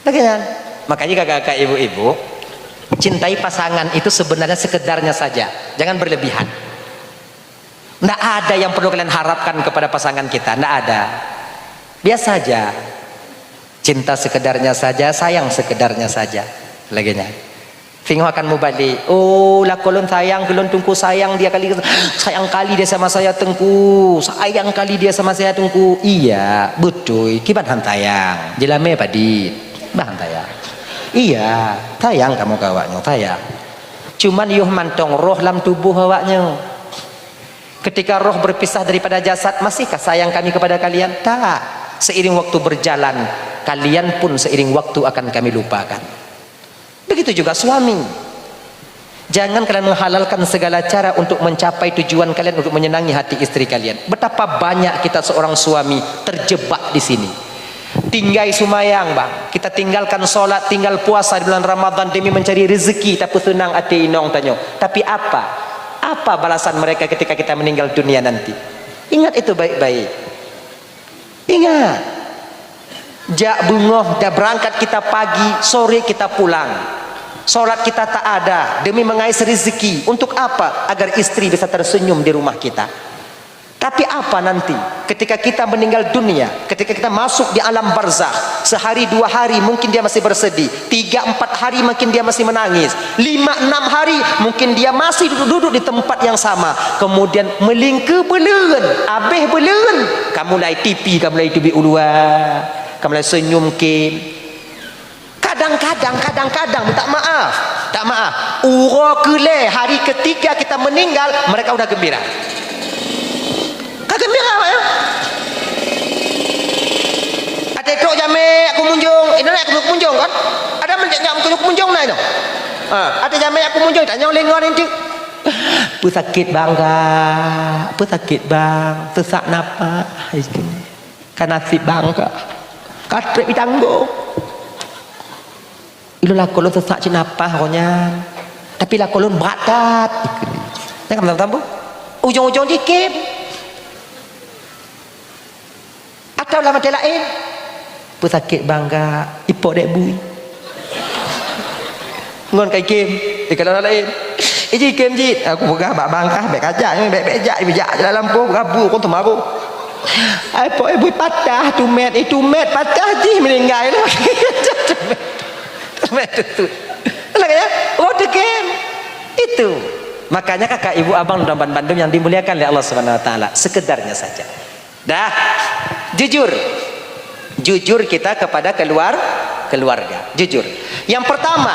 lagi kan makanya kakak-kakak ibu-ibu cintai pasangan itu sebenarnya sekedarnya saja jangan berlebihan. Tidak ada yang perlu kalian harapkan kepada pasangan kita, tidak ada, biasa saja, cinta sekedarnya saja, sayang sekedarnya saja lagi kan. Tengok akan mubalik. Oh lah kolon sayang, kolon tungku sayang dia kali sayang kali dia sama saya tengku, sayang kali dia sama saya tengku. Iya betul. Kibat hantayang. Jelame padi, bah hantayang. Iya sayang kamu kawaknya sayang. Cuman yuh mantong roh dalam tubuh awaknya. Ketika roh berpisah daripada jasad, masihkah sayang kami kepada kalian? Tak. Seiring waktu berjalan, kalian pun seiring waktu akan kami lupakan. Begitu juga suami. Jangan kalian menghalalkan segala cara untuk mencapai tujuan kalian untuk menyenangi hati istri kalian. Betapa banyak kita seorang suami terjebak di sini. Tinggal sumayang bang, kita tinggalkan solat, tinggal puasa di bulan Ramadan demi mencari rezeki, tapi senang hati inong tanyo. Tapi apa balasan mereka ketika kita meninggal dunia nanti? Ingat itu baik-baik. Ingat. Jak bungoh dah berangkat kita pagi, sore kita pulang. Solat kita tak ada demi mengais rezeki. Untuk apa? Agar istri bisa tersenyum di rumah kita. Tapi apa nanti ketika kita meninggal dunia, ketika kita masuk di alam barzakh, sehari 2 hari mungkin dia masih bersedih, 3-4 hari mungkin dia masih menangis, 5-6 hari mungkin dia masih duduk di tempat yang sama. Kemudian melingke belen, abeh belen, kamu lai tipi, kamu lai tipi ulua, kamu lai senyum ke. Kadang-kadang minta maaf Tak maaf. Ura kele hari ketiga kita meninggal, mereka udah gembira. Kan gembira ya? Ada tok jame aku munjung. Ini nak aku munjung kan? Ada menjak aku munjung nah itu. Ada jame aku munjung tanya lengon itu. Apa sakit bang kak? Apa sakit bang? Sesak napas. Kan nasib bang kak. Katrik ditanggung. Itulah kolon sesak cik napas ronya. Tapi lah kolon berat kat. Nak tahu? Ujung-ujung dikit. Atau lah macam lain. Apa sakit bang kak? Ipok dek bui. Ngon kai game. Kalau lain. Iji game jit. Aku pegah bak bangkah, bek kajak, bek bijak dalam lampu, gabu kon temaru. Ai pok ibu patah tu met itu met patah ji meninggal lah. Met tu. Lagi ya. Oh the game. Itu. Makanya kakak ibu abang dan Bandung yang dimuliakan oleh Allah Subhanahu wa taala, sekedarnya saja. Dah. Jujur kita kepada keluarga. Jujur. Yang pertama,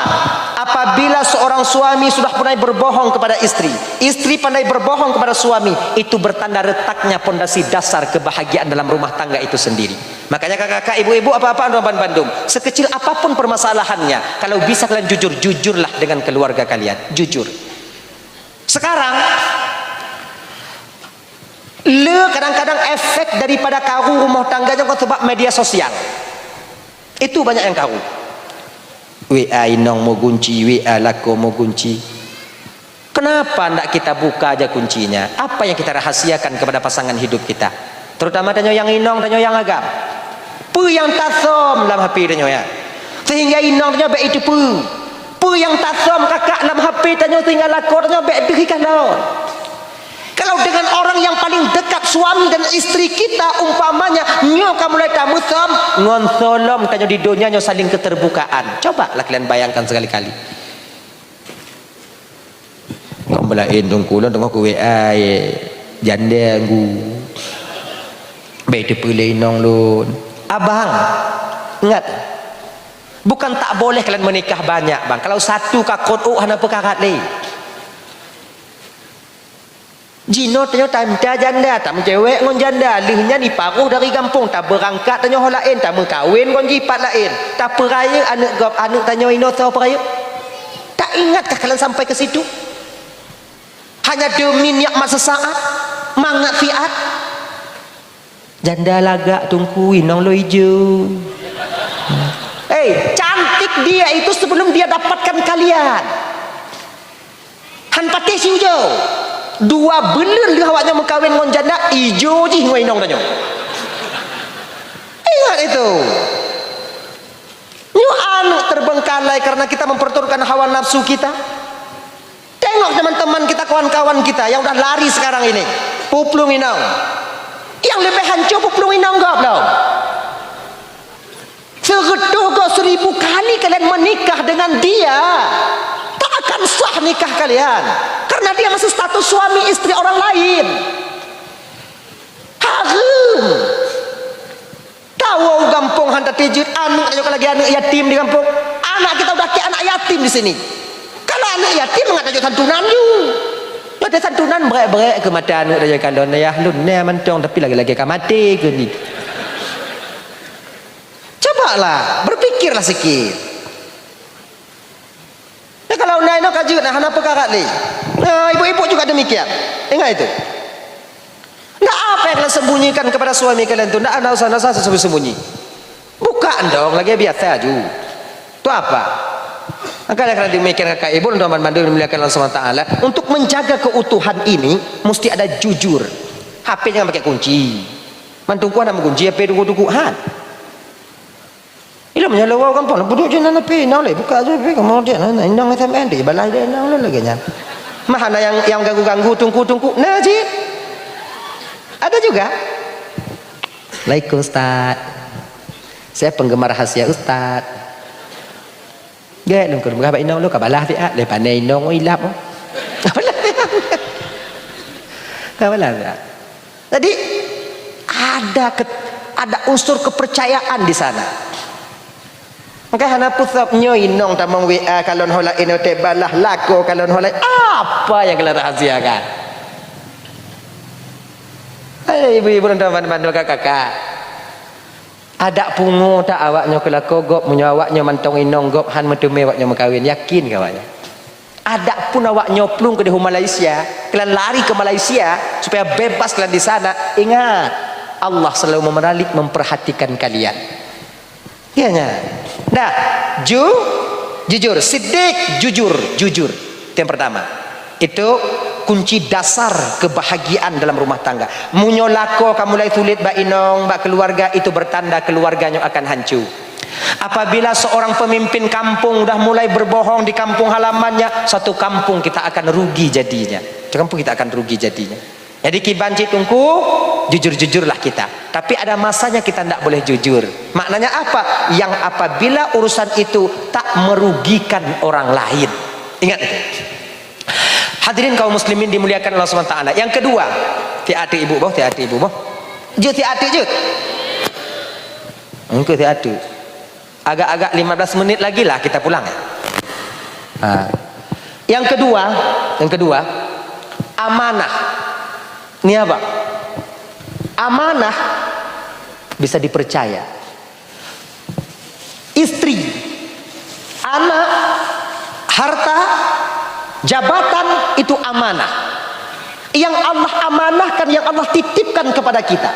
apabila seorang suami sudah pandai berbohong kepada istri, istri pandai berbohong kepada suami, itu bertanda retaknya pondasi dasar kebahagiaan dalam rumah tangga itu sendiri. Makanya kakak-kakak, ibu-ibu, apa-apaan Roban Bandung, sekecil apapun permasalahannya, kalau bisa kalian jujurlah dengan keluarga kalian. Jujur. Sekarang kadang-kadang efek daripada karu rumah tangganya sebab media sosial. Itu banyak yang karu. WA inong mau kunci, WA lako mau kunci. Kenapa tidak kita buka aja kuncinya? Apa yang kita rahasiakan kepada pasangan hidup kita? Terutama tanya yang inong, tanya yang agam. Pu yang tasom dalam HP tanya ya. Sehingga inong tanya baik itu pu. Pu yang tasom kakak dalam HP tanya sehingga lako tanya baik itu kalau. Kalau dengan orang yang paling dekat suami dan istri kita umpamanya nyo kamu mulai tamu som ngonsolom kanyo di dunia nyo saling keterbukaan. Coba lah kalian bayangkan sekali-kali. Kamu belain tungkulon tengok ku WA janda gu. Baik dipilih nong lun. Abang, ingat. Bukan tak boleh kalian menikah banyak, bang. Kalau satu kakot hana pekarat le. Jino tanya tanda janda, tak cewek ngon janda, lihnya ni paruh dari kampung, tak berangkat tanya orang lain, tak berkahwin ngon jipat lain, tak peraya anak tanya ino tahu peraya. Tak ingatkah kalian sampai ke situ? Hanya demi nikmat sesaat, mangat fiat. Janda lagak tungku inong lo hijau. Cantik dia itu sebelum dia dapatkan kalian. Han patih si hijau. 2 bulan dia awaknya mengkawin dengan janda ijo je ngoi nong tanya. Ingat itu. Nyu anak terbengkalai karena kita memperturutkan hawa nafsu kita. Tengok teman-teman kita, kawan-kawan kita yang udah lari sekarang ini. Puplung inong. Yang lebih hancur puplung inong gak tau. Segeduh kok 1000 kali kalian menikah dengan dia, tak akan sah nikah kalian. Karena dia masih status suami istri orang lain. Harum. Tahu kampung hantar tijut anak ayo lagi anak yatim di kampung. Anak kita udah kayak anak yatim di sini. Kalau anak yatim enggak ada santunan you. Ada santunan berek-berek ke mata anak dia kalau ya lunnya mentong tapi lagi-lagi akan mati ke ni. Cobalah, berpikirlah sikit. Kalau naik kajut nah hana perkara ni. Ibu-ibu juga demikian. Ingat itu. Enggak apa yang kalian sembunyikan kepada suami kalian tu, enggak ada usah sembunyi. Bukan dong, lagi biasa aja. Itu apa? Makanya kalian demikian kakak ibu dan teman-teman dimuliakan Allah Subhanahu wa taala, untuk menjaga keutuhan ini mesti ada jujur. HP jangan pakai kunci. Mantuku ada mengunci HP duku-dukuan. Ila menyalawa kampung buduk je nana pi nau le buka je pi kamu dia nana indang SMS di balai dia nau le lagi nya. Mana yang ganggu-ganggu tungku-tungku. Nah, Ji. Ada juga. Assalamualaikum Ustaz. Saya penggemar rahasia Ustaz. Gak lu keur berapa indang lu kabalah dia le pandai indang ilap. Kabalah. Kabalah. Jadi ada unsur kepercayaan di sana. Maka hana pusap nyoi nong tamang WA kalon hola ino tebalah lako kalon hola apa yang kalian rahasiakan? Hai ibu-ibu dan teman-teman kakak-kakak. Ada pungu tak awaknya kelako gop munyo awaknya mantong inong gop han metume awaknya makawin yakin kawaknya. Ada pun awak nyoplung ke di Malaysia, kalian lari ke Malaysia supaya bebas kalian di sana. Ingat, Allah selalu memeralik memperhatikan kalian. Iyanya. Nah, jujur, siddiq, jujur. Itu yang pertama. Itu kunci dasar kebahagiaan dalam rumah tangga. Munyo lako kamu mulai sulit ba inong, ba keluarga, itu bertanda keluarganya akan hancur. Apabila seorang pemimpin kampung dah mulai berbohong di kampung halamannya, satu kampung kita akan rugi jadinya. Jadi kibanci tungku, jujur-jujurlah kita. Tapi ada masanya kita tidak boleh jujur. Maknanya apa? Yang apabila urusan itu tak merugikan orang lain. Ingat itu. Hadirin kaum muslimin dimuliakan Allah SWT. Yang kedua, hati-hati ibu boh. Jut. Engkau hati-hati. Agak-agak 15 menit lagi lah kita pulang. Yang kedua, amanah. Ini apa? Amanah bisa dipercaya. Istri, anak, harta, jabatan itu amanah. Yang Allah amanahkan, yang Allah titipkan kepada kita.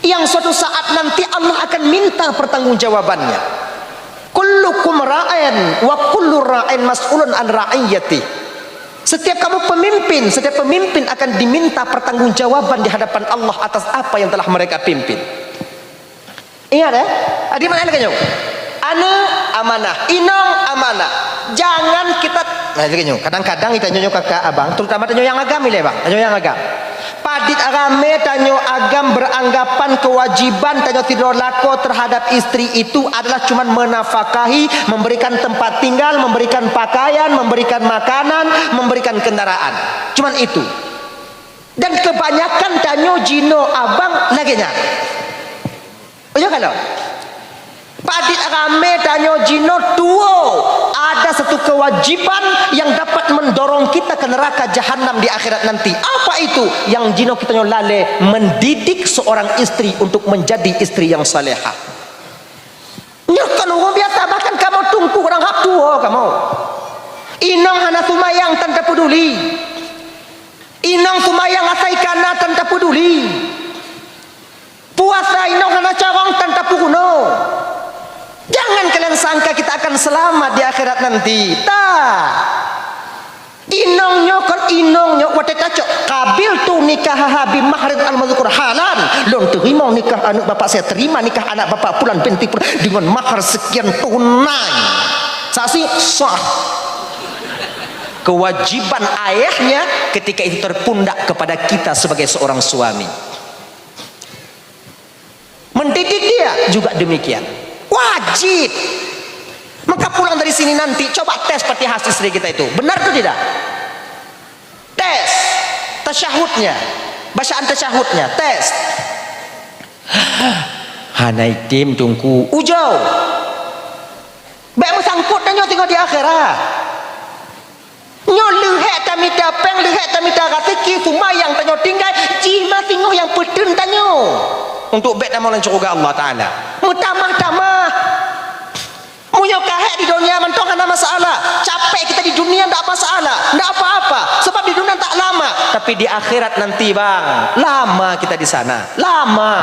Yang suatu saat nanti Allah akan minta pertanggungjawabannya. Kullukum ra'in wa kullu ra'in mas'ulun an ra'iyati. Setiap pemimpin akan diminta pertanggungjawaban di hadapan Allah atas apa yang telah mereka pimpin. Ingat ya? Di mana lagi nyok? Ana amanah, inong amanah. Jangan kita kadang-kadang kita nyonyo kakak abang, terutama tanyo yang agam ile bang, tanyo yang agam. Padit agame tanyo agam beranggapan kewajiban tanyo tidur lako terhadap istri itu adalah cuman menafkahi, memberikan tempat tinggal, memberikan pakaian, memberikan makanan, memberikan kendaraan. Cuman itu. Dan kebanyakan tanyo jino abang laginya. Ojo kalau Padit agame tanyo jino tuo ada satu kewajiban yang dapat mendorong kita ke neraka jahanam di akhirat nanti. Apa itu? Yang jino kita lale mendidik seorang istri untuk menjadi istri yang salehah. Nyakan orang biasa bahkan kamu tunggu orang hak tuo kamu. Inang hana sumayang tanpa peduli. Inang sumayang asai kana tanpa peduli. Puasa inang hana cawang tanpa puguno. Jangan kalian sangka kita akan selamat di akhirat nanti. Inongnya wate kacok kabil tu nikah habi mahrid al-mazkur halan. Lon terima nikah anak bapak saya, terima nikah anak bapak pulan binti dengan mahar sekian tunai. Saksi sah. Kewajiban ayahnya ketika itu terpundak kepada kita sebagai seorang suami. Mendidik dia juga demikian. Wajib. Maka pulang dari sini nanti coba tes Fatihah istri kita itu benar atau tidak? Tes tasyahudnya, bacaan tasyahudnya, tes. Hanai tim tungku ujau. Baik sangkut dan tengok di akhirat. Nyo lihat kami dapeng lihat kami daratiki sumayang tanyo tinggal jima tingoh yang pedun tanyo. Untuk bet nama surga Allah Ta'ala mutamah-tamah munyo kahek di dunia mentong ada masalah, capek kita di dunia tidak masalah, tidak apa-apa sebab di dunia tak lama, tapi di akhirat nanti bang lama kita di sana, lama.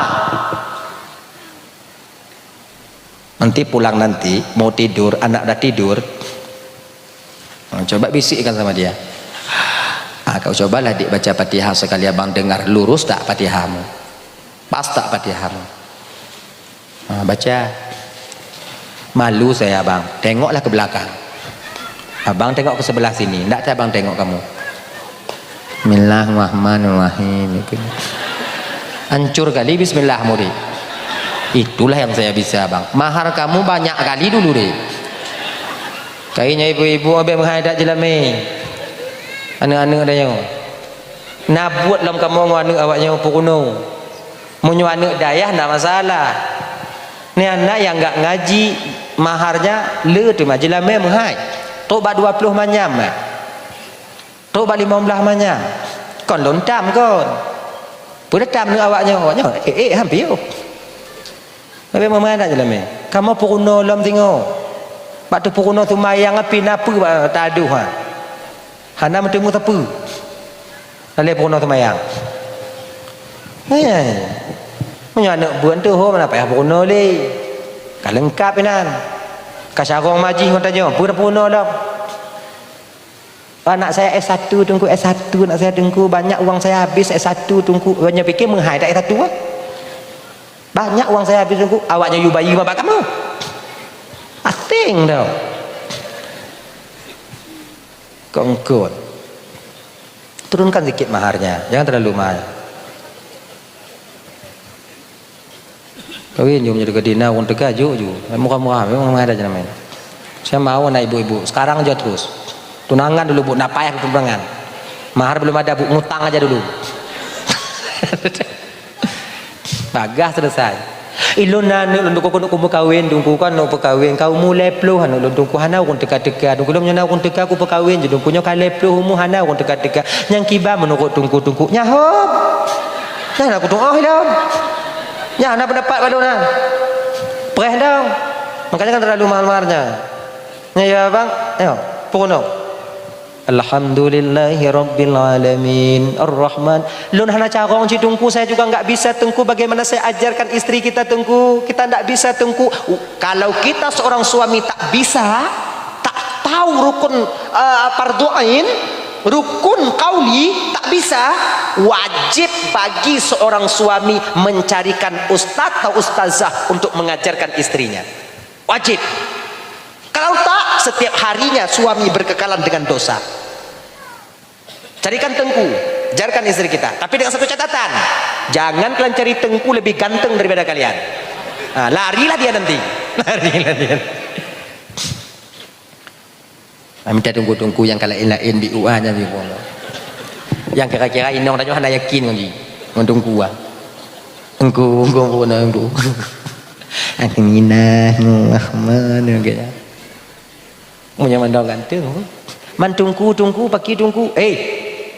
Nanti pulang nanti mau tidur, anak dah tidur, coba bisikkan sama dia, kau cobalah dik baca Fatihah sekali abang dengar lurus tak Fatihahmu, pas tak Fatihahmu. Baca. Malu saya abang, tengoklah ke belakang. Abang tengok ke sebelah sini, tidak saya abang tengok kamu. Bismillahirrahmanirrahim. Hancur kali Bismillah murid. Itulah yang saya bisa abang. Mahar kamu banyak kali dulu deh. Kayaknya ibu-ibu abang menghadap je lah meh. Anak-anak dah yang nabuat dalam kamu anak awaknya pukuno. Munyo anak dayah tidak masalah. Ni anak yang enggak ngaji maharnya le tu mah jelame menghai tok ba 20 manyam tok ba 15 manyam kon lontam kon pun tam dengan awaknya hampir tapi mama nak jelame kamu puruno lom tengok bak tu puruno tu mayang api napa tak aduh hana mendengu tepu lale puruno tu mayang punya anak buan tu mana payah puruno le kan lengkap inan kasarong maji orang tanya pun puruno dah anak saya S1 tunggu S1 anak saya tunggu banyak uang saya habis S1 tunggu banyak fikir menghai tak S1 banyak uang saya habis tunggu awaknya you bayi bapak kamu asing tau kongkot turunkan sedikit maharnya jangan terlalu mahal kawin jom jadi kedina orang tegak ju murah-murah memang ada je namanya saya mau anak ibu-ibu sekarang aja terus tunangan dulu bu nak payah tunangan mahar belum ada bu ngutang aja dulu bagah selesai iluna nuk kumu kawin dungku kan nuk perkawin kau mulai peluh anu dungku hana orang teka-teka dungku belum nyana orang teka aku perkawin je dungku nyokale peluh mu hana orang teka-teka yang kiba menurut tungku nyahob nah aku tunggu hilang ya anda pendapat padona pereh dong makanya kan terlalu mahal-mahalnya ya bang ayo puno alhamdulillahi rabbil alamin arrahman lun hana carong ci tungku saya juga enggak bisa tengku bagaimana saya ajarkan istri kita tengku kita enggak bisa tengku kalau kita seorang suami tak bisa tak tahu rukun fardhu ain rukun qauli tak bisa wajib bagi seorang suami mencarikan ustaz atau ustazah untuk mengajarkan istrinya wajib kalau tak setiap harinya suami berkekalan dengan dosa carikan tengku ajarkan istri kita tapi dengan satu catatan jangan kalian cari tengku lebih ganteng daripada kalian larilah dia nanti larilah dia minta tunggu-tunggu yang kalau lain di UA nya yang kira-kira ini orang tanya yakin lagi tunggu tunggu aku minah mana gitu punya mandang ganteng tunggu pakai tunggu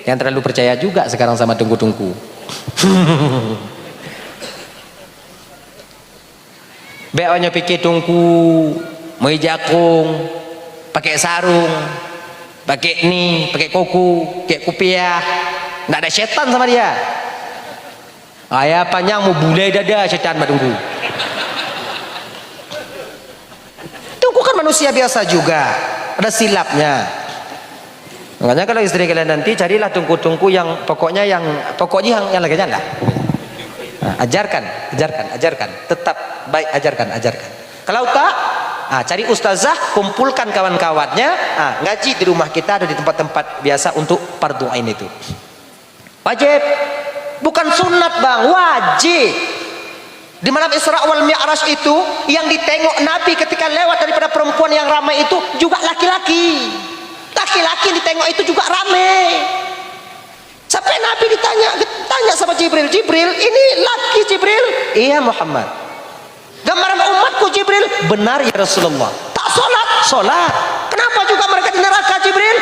yang terlalu percaya juga sekarang sama tunggu beoknya pikir tunggu mau jakung pakai sarung pakai pakai kuku pakai kupiah nggak ada setan sama dia ayah panjang mau bulai dada setan tunggu kan manusia biasa juga ada silapnya makanya kalau istri kalian nanti carilah tungku yang pokoknya yang lagi jalan ajarkan tetap baik ajarkan kalau tak cari ustazah kumpulkan kawan-kawannya ngaji di rumah kita ada di tempat-tempat biasa untuk fardhu ain itu wajib bukan sunat bang wajib di malam Isra wal Mi'raj itu yang ditengok Nabi ketika lewat daripada perempuan yang ramai itu juga laki-laki yang ditengok itu juga ramai sampai Nabi ditanya sama Jibril ini laki Jibril iya Muhammad gambaran umatku Jibril benar ya Rasulullah tak sholat kenapa juga mereka di neraka Jibril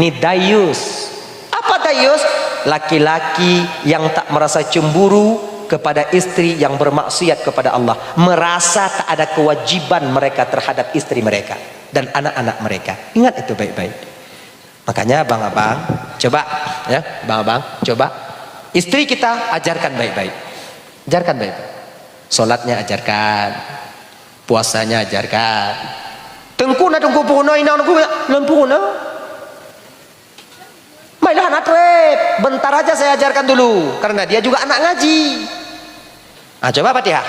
ini dayus apa dayus laki-laki yang tak merasa cemburu kepada istri yang bermaksiat kepada Allah merasa tak ada kewajiban mereka terhadap istri mereka dan anak-anak mereka ingat itu baik-baik makanya abang-abang coba ya abang-abang coba istri kita ajarkan baik-baik sholatnya ajarkan puasanya ajarkan tengku puno ina puno baiklah anak trep bentar aja saya ajarkan dulu karena dia juga anak ngaji coba Fatihah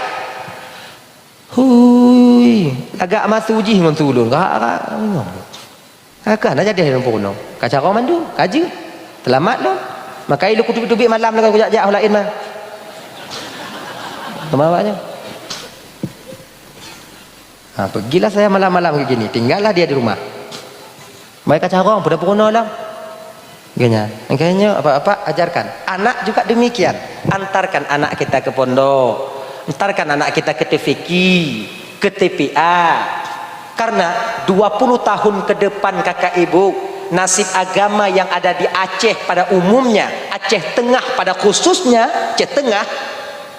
hui agak masuji ngontulun kakak aja dia puno kaca kau mandu kaji selamat lo makai lu kutubik malam dengan kujak-jak lain mah kemana pergilah saya malam-malam begini tinggallah dia di rumah mereka carong pada puno lah makanya apa-apa ajarkan anak juga demikian antarkan anak kita ke pondok antarkan anak kita ke TVQ ke TPA Karena 20 tahun ke depan kakak ibu, nasib agama yang ada di Aceh pada umumnya, Aceh Tengah pada khususnya, Aceh Tengah,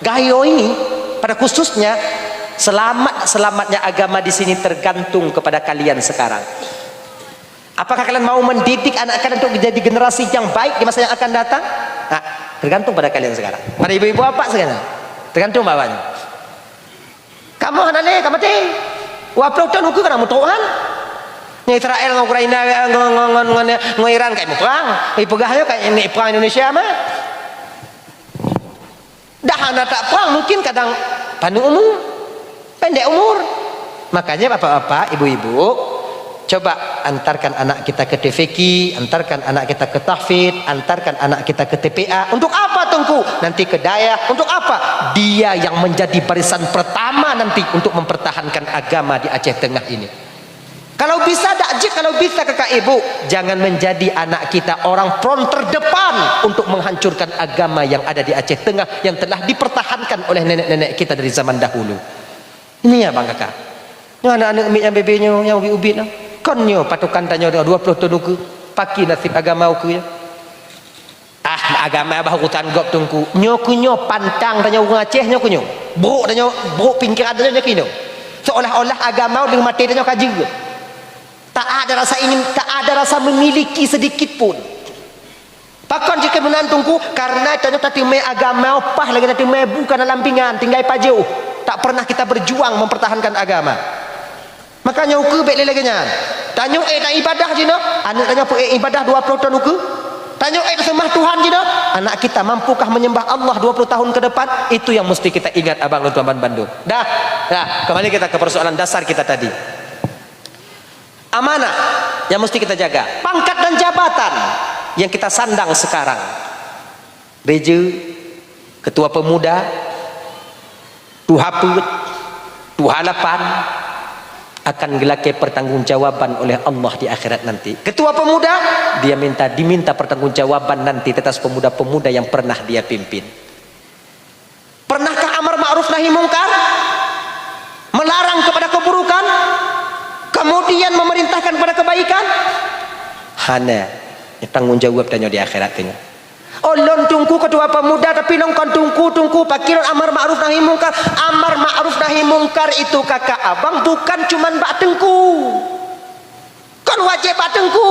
Gayo ini pada khususnya, selamatnya agama di sini tergantung kepada kalian sekarang. Apakah kalian mau mendidik anak kalian untuk menjadi generasi yang baik di masa yang akan datang? Nah, tergantung pada kalian sekarang. Pada ibu-ibu apa sekarang? Tergantung bapaknya. Kamu hanale, kamu teh. Waplo tan hukum kana mutuhan. Nya Israel Ukraina Iran kayak mau perang. Pegahnya kayak ini perang Indonesia mah. Dah anak tak perang mungkin kadang panjang umur, pendek umur. Makanya bapak-bapak, ibu-ibu, coba antarkan anak kita ke TVQ, antarkan anak kita ke tahfidz, antarkan anak kita ke TPA. Untuk apa Tengku? Nanti ke daya. Untuk apa? Dia yang menjadi barisan pertama nanti untuk mempertahankan agama di Aceh Tengah ini. Kalau bisa dakjik, kalau bisa kakak ibu, jangan menjadi anak kita orang front terdepan untuk menghancurkan agama yang ada di Aceh Tengah yang telah dipertahankan oleh nenek-nenek kita dari zaman dahulu. Ini ya bang kakak. Yang anak-anak yang bebeknya yang ubi-ubi lah. Konyo patukan tanya 20 tahun ke paki nasib agama aku ya. Agama bah hutan gop tungku. Nyo pantang tanya orang Aceh nyo kunyo. Buruk tanya buruk pingkiran tanya kino. Seolah-olah agama dengan mati tanya kaji. Tak ada rasa ingin, tak ada rasa memiliki sedikit pun. Pakon jika menantungku karena tanya tadi me agama pah lagi tadi me bukan lampingan tinggal pajau. Tak pernah kita berjuang mempertahankan agama. Makanya uku baik lagi nya. Tanya nak ibadah je no. Anak tanya ibadah 20 tahun uku. Tanya sembah Tuhan je no. Anak kita mampukah menyembah Allah 20 tahun ke depan? Itu yang mesti kita ingat abang dan tuan Bandung. Dah, kembali kita ke persoalan dasar kita tadi. Amanah yang mesti kita jaga, pangkat dan jabatan yang kita sandang sekarang. Reja, ketua pemuda, tuhaput, tuhalapan akan gelakai pertanggungjawaban oleh Allah di akhirat nanti. Ketua pemuda dia diminta pertanggungjawaban nanti atas pemuda-pemuda yang pernah dia pimpin. Pernahkah amar ma'ruf nahi mungkar? Melarang kepada keburukan? Kemudian memerintahkan kepada kebaikan? Hana tanggung jawab tanya di akhirat tanya. Lon tungku ketua pemuda tapi nongkon tungku pakiran amar ma'ruf nahi mungkar. Amar ma'ruf nahi mungkar itu kakak abang bukan cuman bak tengku. Kan wajib bak tengku.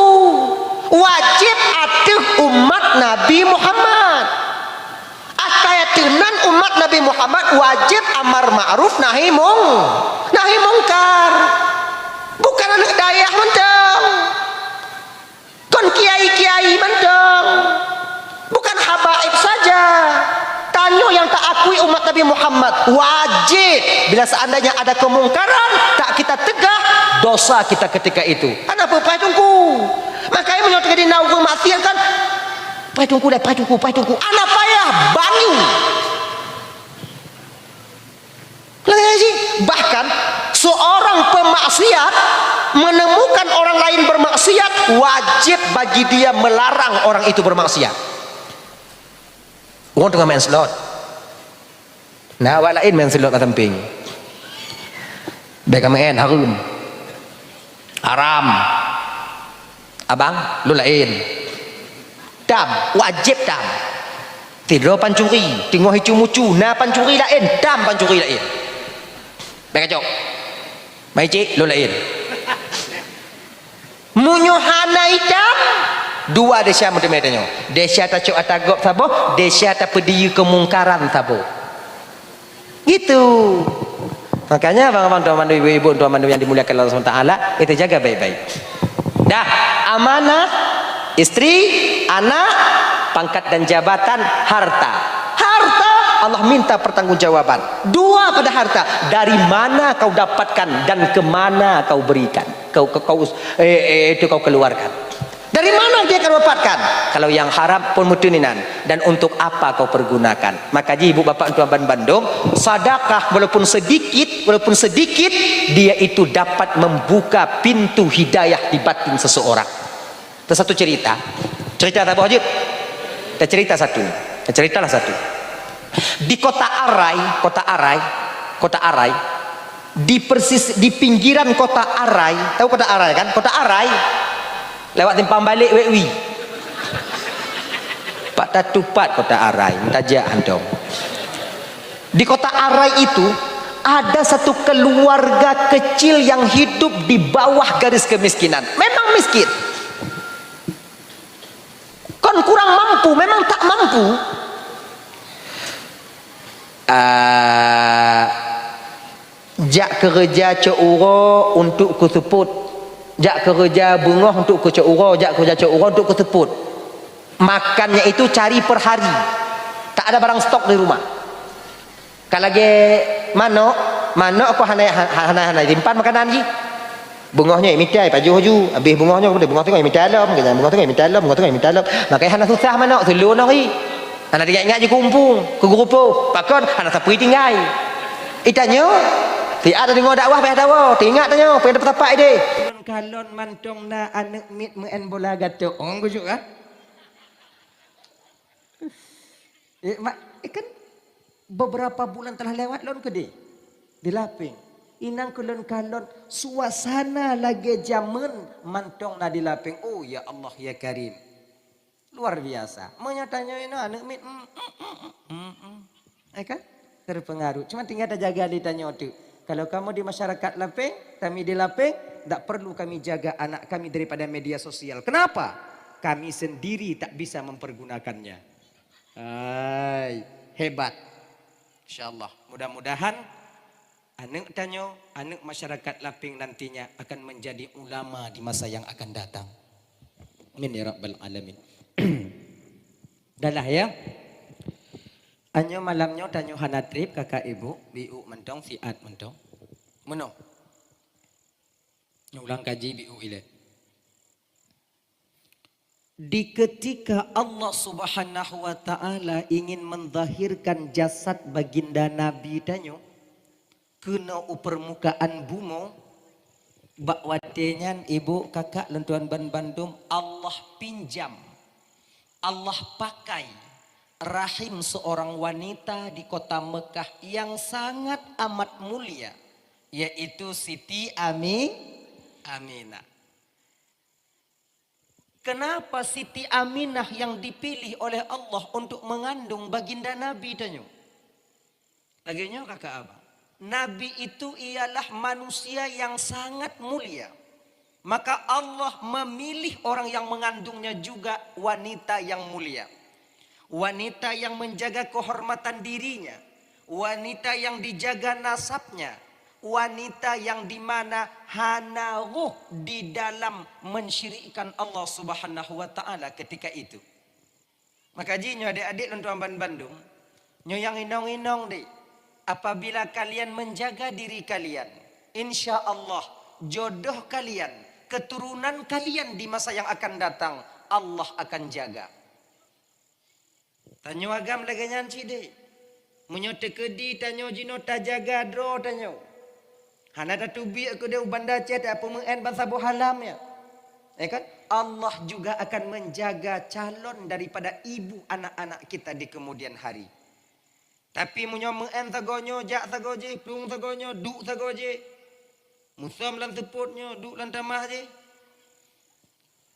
Wajib atuh umat Nabi Muhammad. Akayatenan umat Nabi Muhammad wajib amar ma'ruf nahi mungkar. Bukan anak dayah mentang. Kon kiai-kiai mentang. Bukan habaib saja. Tanyo yang tak akui umat Nabi Muhammad wajib bila seandainya ada kemungkaran tak kita tegak, dosa kita ketika itu. Kenapa pai tungku? Makanya menyatakan di naung maksiat kan pai tungku. Anak payah banyu. Bahkan seorang pemaksiat menemukan orang lain bermaksiat, wajib bagi dia melarang orang itu bermaksiat. Orang tengah main slot, nah awak lain main slot kat samping. Baik main haram. Abang lu lain. Dam, wajib dam. Tidur pancuri, tengok hicu mucu, na pancuri lain, dam pancuri lain. Baik cok. Mai cik lu lain. Munyuhana idam dua desya mutemedanyo. Desya ta cok atagop sabo, desya ta pediyu kemungkaran sabo. Gitu. Makanya abang-abang tuan ibu-ibu tuan yang dimuliakan Allah SWT, itu jaga baik-baik. Dah, amanah istri, anak, pangkat dan jabatan, harta. Allah minta pertanggungjawaban. Dua pada harta. Dari mana kau dapatkan dan kemana kau berikan? Kau keluarkan. Dari mana dia akan dapatkan? Kalau yang haram pun mutuninan. Dan untuk apa kau pergunakan? Maka ibu bapak tuan Bandung, sedekah walaupun sedikit, dia itu dapat membuka pintu hidayah di batin seseorang. Itu satu cerita Abu Hajid. Kita ceritalah satu. Di kota Arai, di pinggiran kota Arai. Tahu kota Arai kan? Kota Arai lewat timpang balik Wewi. Pak Tatupat kota Arai, mentajak antum. Di kota Arai itu ada satu keluarga kecil yang hidup di bawah garis kemiskinan. Memang miskin. Kon kurang mampu, memang tak mampu. Jak kerja cok uro untuk kuseput. Jak kerja bungah untuk cok uro, jak kerja cok uro untuk kuseput. Makannya itu cari per hari. Tak ada barang stok di rumah. Kalau lagi manok aku hanai timpan makanan ji. Bungahnya imitai paju haju, habis bungahnya tengok imitai lom, bungah tengok imitai lom. Makanya hana susah manok selu nak ri. Hana ingat je kumpung, ke grupo, pakon hana sapi tinggal. Itanya si ada dengar dakwah payah tahu, tingat tanya, payah dapat apa ide. Kalon mantong na anak mit muen bola gato. Orang gujuk kan? Kan beberapa bulan telah lewat lon ke di laping. Inang kulon kalon suasana lagi jaman mantong na di laping. Oh ya Allah ya Karim. Luar biasa. Menyatanya ini anak mit kan terpengaruh. Cuma tinggal ada jaga ditanya tu. Kalau kamu di masyarakat laping, kami di laping, tak perlu kami jaga anak kami daripada media sosial. Kenapa? Kami sendiri tak bisa mempergunakannya. Hai, hebat. InsyaAllah. Mudah-mudahan anak tanyo, anak masyarakat laping nantinya akan menjadi ulama di masa yang akan datang. Amin ya Rabbal Alamin. Dah lah ya. Anyo malamnya tanyo hanatrip kakak ibu, biu mentong, fiat mentong. Menong. Ulang kaji biu ile. Di ketika Allah Subhanahu wa taala ingin menzahirkan jasad baginda Nabi tanyo kena permukaan bumi bak watenyan ibu kakak lentuan ban Bandung Allah pinjam Allah pakai rahim seorang wanita di kota Mekah yang sangat amat mulia yaitu Siti Aminah. Kenapa Siti Aminah yang dipilih oleh Allah untuk mengandung baginda Nabi tanyo? Laginya kakak abang. Nabi itu ialah manusia yang sangat mulia. Maka Allah memilih orang yang mengandungnya juga wanita yang mulia. Wanita yang menjaga kehormatan dirinya. Wanita yang dijaga nasabnya. Wanita yang dimana hana ruh di dalam mensyirikkan Allah Subhanahu wa taala ketika itu. Maka jinyo adik-adik lentuan Bandung, nyo yang inong-inong deh. Apabila kalian menjaga diri kalian, insya Allah jodoh kalian, keturunan kalian di masa yang akan datang Allah akan jaga. Tanyo agam lagi nyanci deh. Munyo tekedi tanyo jino ta jaga dro tanyo. Hana dah tubi aku dia ubanda cet apa mengen bangsa bohalam ya. Kan? Allah juga akan menjaga calon daripada ibu anak-anak kita di kemudian hari. Tapi munyo mengen tagonyo, jak tagoje, plung tagonyo, duk tagoje. Musam lan teputnyo, duk lan tamah je.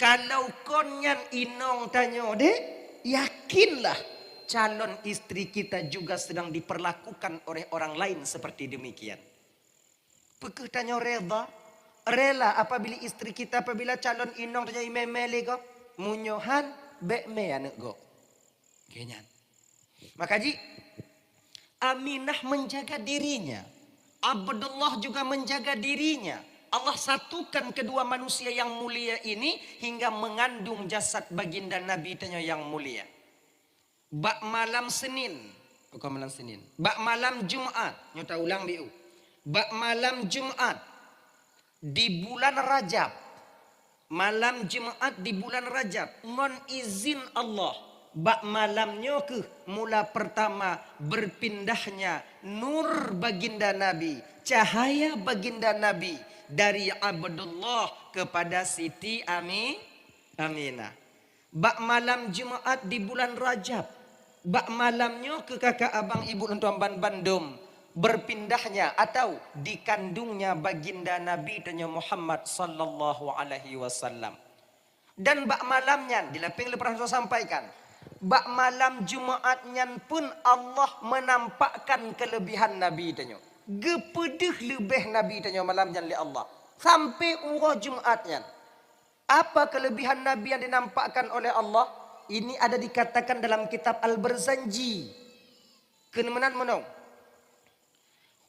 Kalau konyan inong tanyo deh, yakinlah calon istri kita juga sedang diperlakukan oleh orang lain seperti demikian. Pekeh tanya rela apabila istri kita apabila calon inong tanya imemele go munyohan bekme anak go kenyan. Maka ji Aminah menjaga dirinya, Abdullah juga menjaga dirinya. Allah satukan kedua manusia yang mulia ini hingga mengandung jasad baginda Nabi tanya yang mulia. Bak malam Senin, bukan malam Senin. Bak malam Jumat, nyata ulang biu. Bak malam Jumat di bulan Rajab. Malam Jumat di bulan Rajab. Ngon izin Allah. Bak malamnya ke mula pertama berpindahnya nur baginda Nabi. Cahaya baginda Nabi. Dari Abdullah kepada Siti Aminah. Bak malam Jumat di bulan Rajab. Bak malamnya ke kakak abang ibu lentuan Bandung. berpindahnya atau dikandungnya baginda Nabi Muhammad sallallahu alaihi wasallam. Dan bak malamnya dilaping pernah saya sampaikan, bak malam Jumaatnya pun Allah menampakkan kelebihan Nabi tanya. Gepedeh lebih Nabi tanya malamnya li Allah sampai urah Jumaatnya. Apa kelebihan Nabi yang dinampakkan oleh Allah? Ini ada dikatakan dalam kitab Al-Barzanji. Kenemenan menong.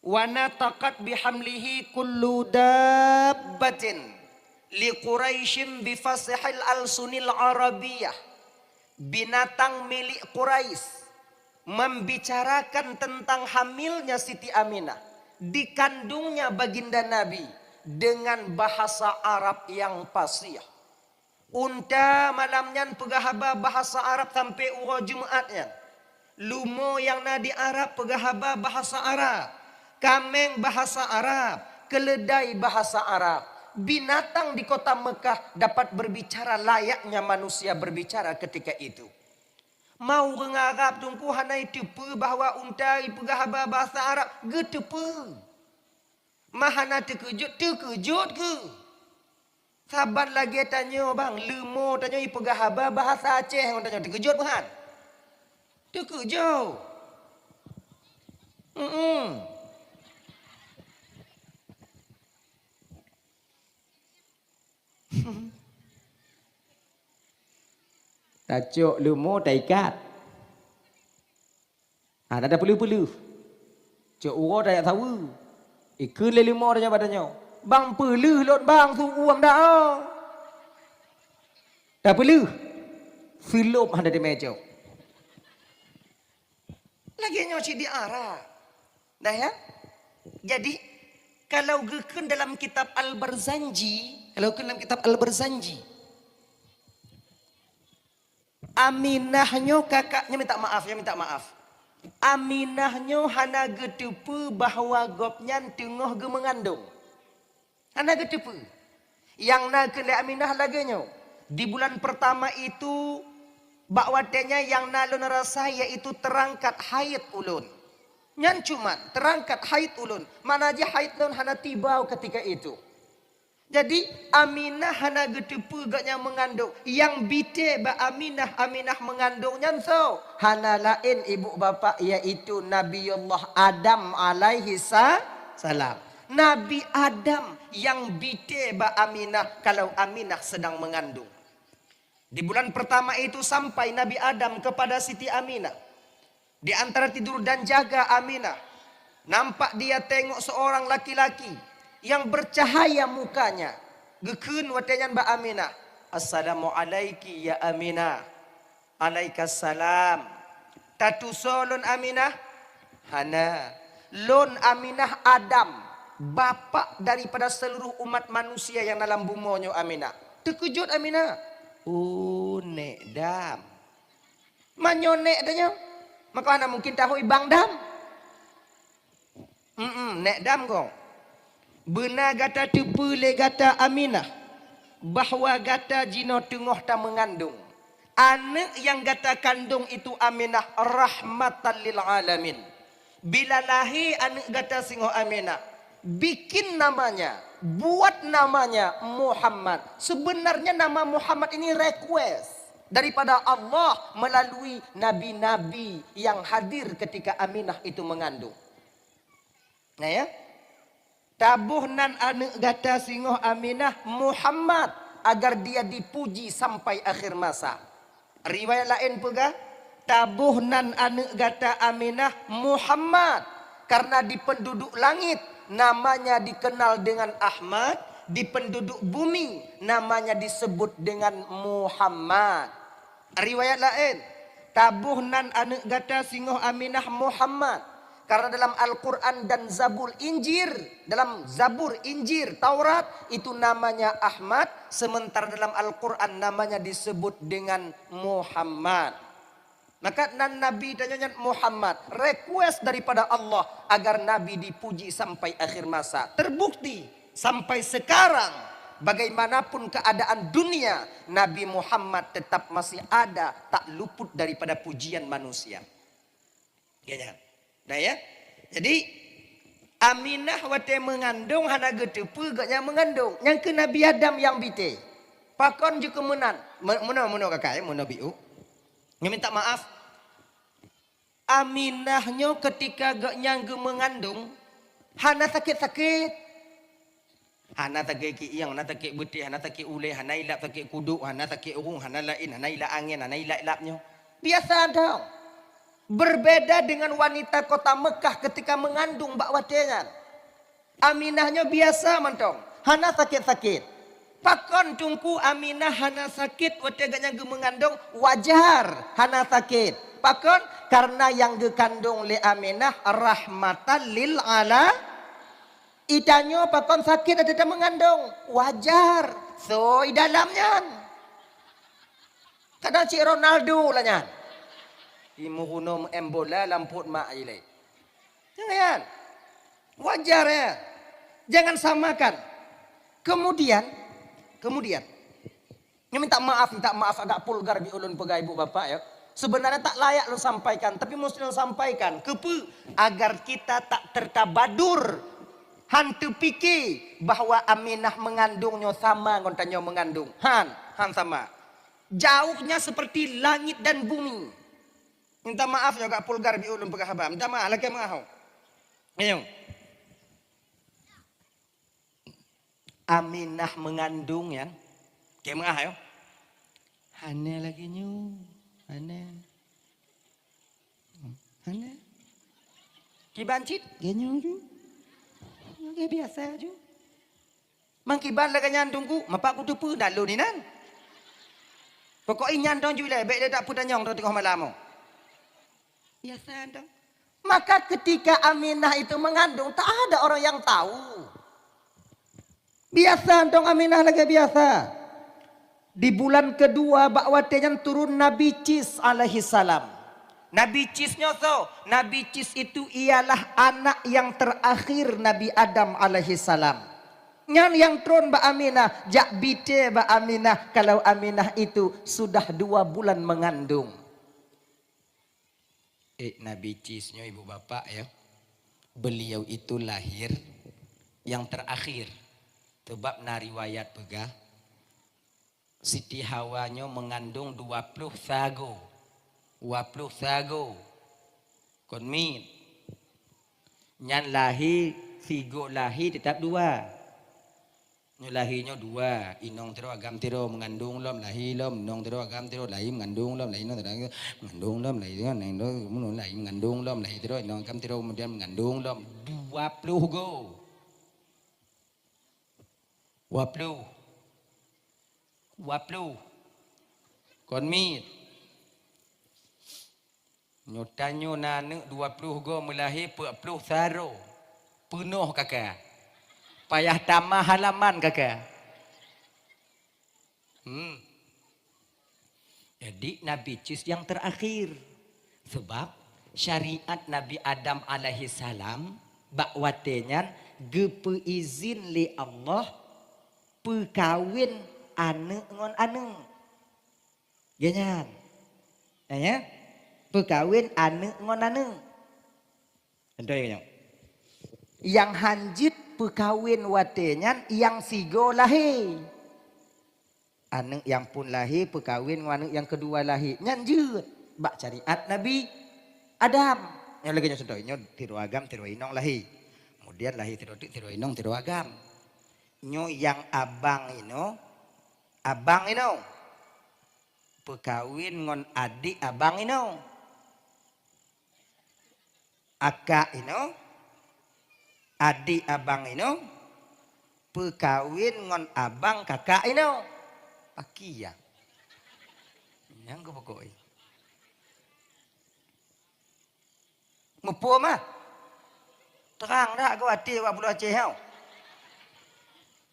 Wa nataqat bihamlihi kullu dabbatin li Quraisyin bi fasihil al-sunil arabiyah. Binatang milik Quraisy membicarakan tentang hamilnya Siti Aminah, dikandungnya baginda Nabi dengan bahasa Arab yang fasih. Unta malamnya pegahaba bahasa Arab sampai urah Jumaatnya. Lumo yang nadi Arab pegahaba bahasa Arab. Kameng bahasa Arab, keledai bahasa Arab. Binatang di kota Mekah dapat berbicara layaknya manusia berbicara ketika itu. Mau ngarap tungku hanai tepe bahawa untai pegahaba bahasa Arab, getepe. Mahana terkejut ke? Sabar lagi tanya bang, lemo tanya pegahaba bahasa Aceh, orang tanya terkejut bukan? Terkejut. Tajuk lumo taikat. Ada perlu-perlu. Cok uro tak tahu. Ikut le lumo tanya badannya. Bang perlu lot bang tu uam dah. Tak perlu. Filum ada di meja. Lagi nyoci di arah. Dah ya? Jadi kalau geken dalam kitab Al-Barzanji, Aminahnya kakaknya minta maaf. Aminahnya hana getepe bahawa gopnya tengah ge mengandung. Hana getepe. Yang nak kele Aminah laganya. Di bulan pertama itu bakwatenya yang nalun rasa yaitu terangkat haid ulun. Nyan cuman terangkat haid ulun. Mana aja haid ulun hana tibau ketika itu. Jadi Aminah hana getepe gaknya mengandung. Yang bite ba Aminah mengandungnya so hana lain ibu bapa yaitu Nabiullah Adam alaihi salam. Nabi Adam yang bite ba Aminah kalau Aminah sedang mengandung. Di bulan pertama itu sampai Nabi Adam kepada Siti Aminah. Di antara tidur dan jaga Aminah, nampak dia tengok seorang laki-laki yang bercahaya mukanya. Gekun watanyan ba Aminah. Assalamualaikum ya Aminah. Alaikassalam. Tatusolun Aminah. Hana. Lon Aminah Adam. Bapa daripada seluruh umat manusia yang dalam bumonyo Aminah. Terkejut Aminah. Oh nek dam. Manyonek tanya. Maka anda mungkin tahu ibang dam. Nek dam kong. Benar gata tepu le gata Aminah. Bahawa gata jino tengah tak mengandung. Anak yang gata kandung itu Aminah rahmatan lil alamin. Bila lahir anak gata singo Aminah. Bikin namanya. Buat namanya Muhammad. Sebenarnya nama Muhammad ini request. Daripada Allah melalui nabi-nabi yang hadir ketika Aminah itu mengandung. Nah ya. Tabuh nan anak gata singoh Aminah Muhammad. Agar dia dipuji sampai akhir masa. Riwayat lain pega. Tabuh nan anak gata Aminah Muhammad. Karena di penduduk langit namanya dikenal dengan Ahmad. Di penduduk bumi namanya disebut dengan Muhammad. Riwayat lain, tabuh nan anak gata singoh Aminah Muhammad. Karena dalam Al-Quran dan Zabur Injil, dalam Zabur Injil Taurat itu namanya Ahmad, sementara dalam Al-Quran namanya disebut dengan Muhammad. Maka nan Nabi tanya Muhammad, request daripada Allah agar Nabi dipuji sampai akhir masa. Terbukti sampai sekarang. Bagaimanapun keadaan dunia, Nabi Muhammad tetap masih ada, tak luput daripada pujian manusia. Ya, nah ya. Jadi Aminah wate mengandung hana getepu gaknya mengandung. Yang ke Nabi Adam yang bite. Pakon juga menan. Muno kakak ya, muno biu. Minta maaf. Aminahnya ketika gaknya mengandung hana sakit-sakit. Hana takik kiang, hana takik betih, hana takik ule, hana ilap takik kuduk, hana takik urung, hana lain, hana ilap angin, hana ilap-ilapnya. Biasa dong. Berbeda dengan wanita kota Mekah ketika mengandung bak watengan. Aminahnya biasa mantong. Hana sakit-sakit. Pakon tungku Aminah hana sakit wateganya mengandung wajar hana sakit. Pakon karena yang gekandung le Aminah rahmatan lil ala. Itanyo pakon sakit ada mengandung wajar. So i dalamnya. Kadang Cik Ronaldo lah nyan. Imuhunum embola lamput mak ilai. Jangan. Wajar ya. Jangan samakan. Kemudian minta maaf agak pulgar di ulun pegai ibu bapak ya. Sebenarnya tak layak lu sampaikan, tapi mesti lu sampaikan kepe agar kita tak tertabadur. Hantu pikir bahwa Aminah mengandungnya sama ngontannya mengandung. Han sama. Jauhnya seperti langit dan bumi. Minta maaf ya agak pulgar bi ulun pegai haba. Minta maaf lagi maaf. Ayo. Aminah mengandung ya. Kayak mengah ya. Hana lagi nyu. Hana. Kibancit. Genyu ju. Kayak biasa ju. Mangkiban lagi nyandungku. Mapak ku tupu dalu ni nan. Pokoknya nyandong ju lah. Baik dia tak putar nyong tengah malam. Biasa dong. Maka ketika Aminah itu mengandung. Tak ada orang yang tahu. Biasa dong Aminah lagi biasa. Di bulan kedua bakwatenya turun Nabi Cis alaihi salam. Nabi Cisnya so. Nabi Cis itu ialah anak yang terakhir Nabi Adam alaihi salam. Yang turun Mbak Aminah. Jak bite Mbak Aminah. Kalau Aminah itu sudah 2 bulan mengandung. Nabi Cisnya ibu bapak ya. Beliau itu lahir yang terakhir. Sebab na riwayat pegah Siti Hawanya mengandung 20 sago. 20 sago. Konmin. Nyan lahir, sigo lahir tetap 2. Nyo lahirnya 2. Inong tero agam tero mengandung lom lahir lom. Inong tero agam tero lahir mengandung lom lahir mengandung lom lahir mengandung lom lahir tero inong agam tero kemudian mengandung lom 20 go. 20 konmit nyotanyo nane 20 go melahir 40 saro penuh kakak payah tambah halaman kakak jadi Nabi Cis yang terakhir sebab syariat Nabi Adam alaihi salam bakwatenya gepe izin li Allah perkawin ane ngon ane. Ganyan. Ya. Perkawin ane ngon ane. Entah ya. Yang hanjit perkawin watenyan yang sigo lahir. Ane yang pun lahir perkawin ngon yang kedua lahir. Nyanjut. Bak syariat Nabi Adam. Yang lagi contohnya tiru agam tiru inong lahir. Kemudian lahir tiru inong tiru agam. Nyo yang abang ino perkawin ngon adik abang ino akak ino adik abang ino perkawin ngon abang kakak ino aki ya yang pokoknya mupo mah terang dah kau hati wak bulu Aceh hau.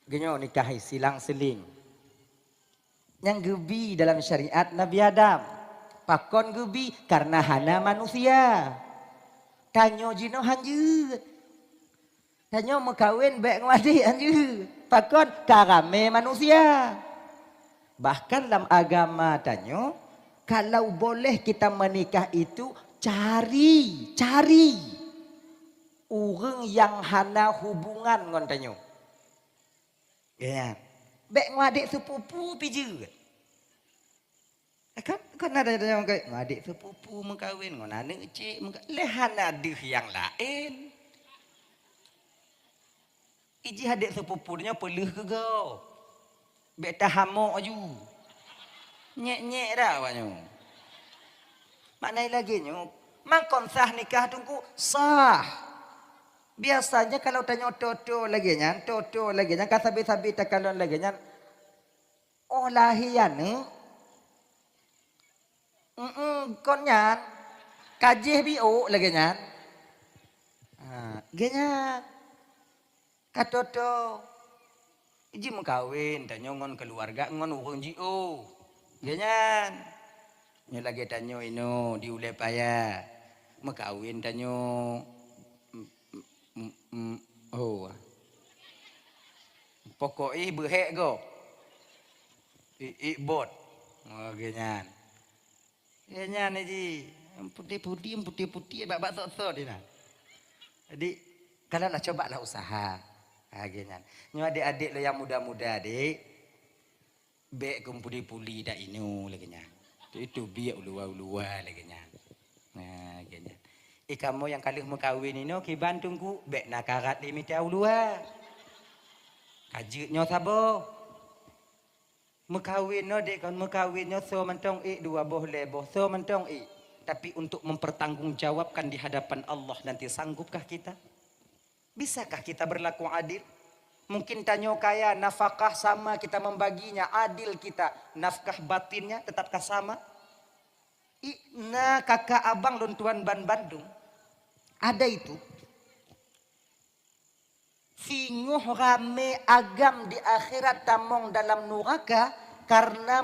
Genyo nikahi silang seling. Yang gebi dalam syariat Nabi Adam. Pakon gebi karena hana manusia. Tanyo jino hanjut. Tanyo mekawin baik ngwadi hanjut. Pakon karame manusia. Bahkan dalam agama tanyo. Kalau boleh kita menikah itu cari. Urang yang hana hubungan ngon tanyo. Ya. Bek ngadik sepupu pije. Kan ada yang kayak ngadik sepupu mengkawin ngon anak cik lehana dih yang lain. Iji adik sepupunya pelih ke kau. Bek tahamok aju. Nyek-nyek dah banyak. Maknanya lagi nyuk. Mangkon sah nikah tunggu sah. Biasanya kalau tanya toto lagi nyan, kasabi-sabi takalon lagi nyan. Oh lahian ni. Kon nyan. Kajih bio lagi nyan. Ganyan. Katoto. Iji mengkawin, tanya ngon keluarga, ngon urang jio. Ganyan. Nyo lagi tanya ino diulai payah. Mengkawin tanya. Oh. Pokoknya berhek go. Bot. Oh, ganyan. Ganyan ni putih-putih bak sok-sok dia nak. Jadi kalau lah coba lah usaha. Ganyan. Nyo adik-adik lo yang muda-muda adik. Bek kumpuli-puli dak inu lagi nya. Itu biak ulua-ulua lagi nya. Nah, ganyan. Kamu yang kali mengkawin ini, kiban tunggu bek nakarat limit ulua. Kajutnya sabo. Mengkawin no dek kan mengkawinnya so mentong dua boleh so mentong tapi untuk mempertanggungjawabkan di hadapan Allah nanti sanggupkah kita? Bisakah kita berlaku adil? Mungkin tanyo kaya nafkah sama kita membaginya adil kita nafkah batinnya tetapkah sama? Nah kakak abang dan tuan ban Bandung ada itu. Singuh rame agam di akhirat tamong dalam neraka karena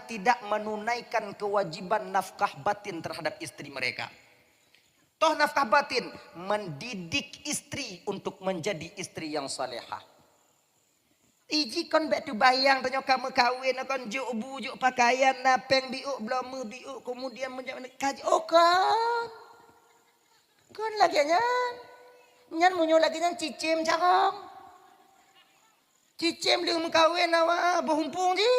tidak menunaikan kewajiban nafkah batin terhadap istri mereka. Toh nafkah batin mendidik istri untuk menjadi istri yang salehah. Iji kon bek tu bayang tanya kamu kawin kon juk bujuk pakaian napeng biuk belum biuk kemudian menjadi kaji kon lagi nyan munyo lagi nyan cicim carong. Cicim dia mengkawin awak berhumpung je.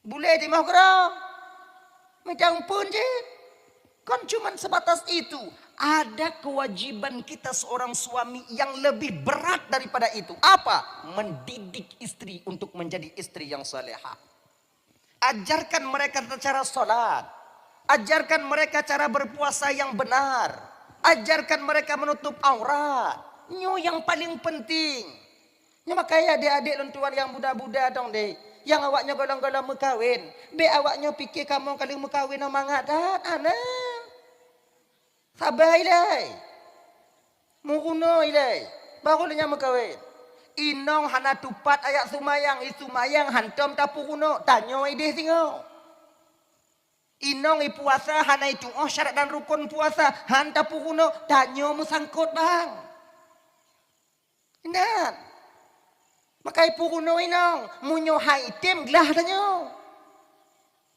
Boleh di mau kerang. Macam pun je. Kan cuma sebatas itu. Ada kewajiban kita seorang suami yang lebih berat daripada itu. Apa? Mendidik istri untuk menjadi istri yang salehah. Ajarkan mereka cara sholat. Ajarkan mereka cara berpuasa yang benar. Ajarkan mereka menutup aurat. Nyo yang paling penting. Nyo makanya adik-adik lentuan yang budak-budak dong deh. Yang awaknya golong-golong mekawin. Be awaknya fikir kamu kali mekawin mangat dah anak. Sabar ilai. Muruno ilai. Baru nya mekawin. Inong hana tupat ayat sumayang hantam tapuruno. Tanyo ideh singo. Inong puasa hana itu syarat dan rukun puasa hanta puruno tanyo musangkut bang. Ingat. Makai puruno inong munyo haitem gelah tanyo.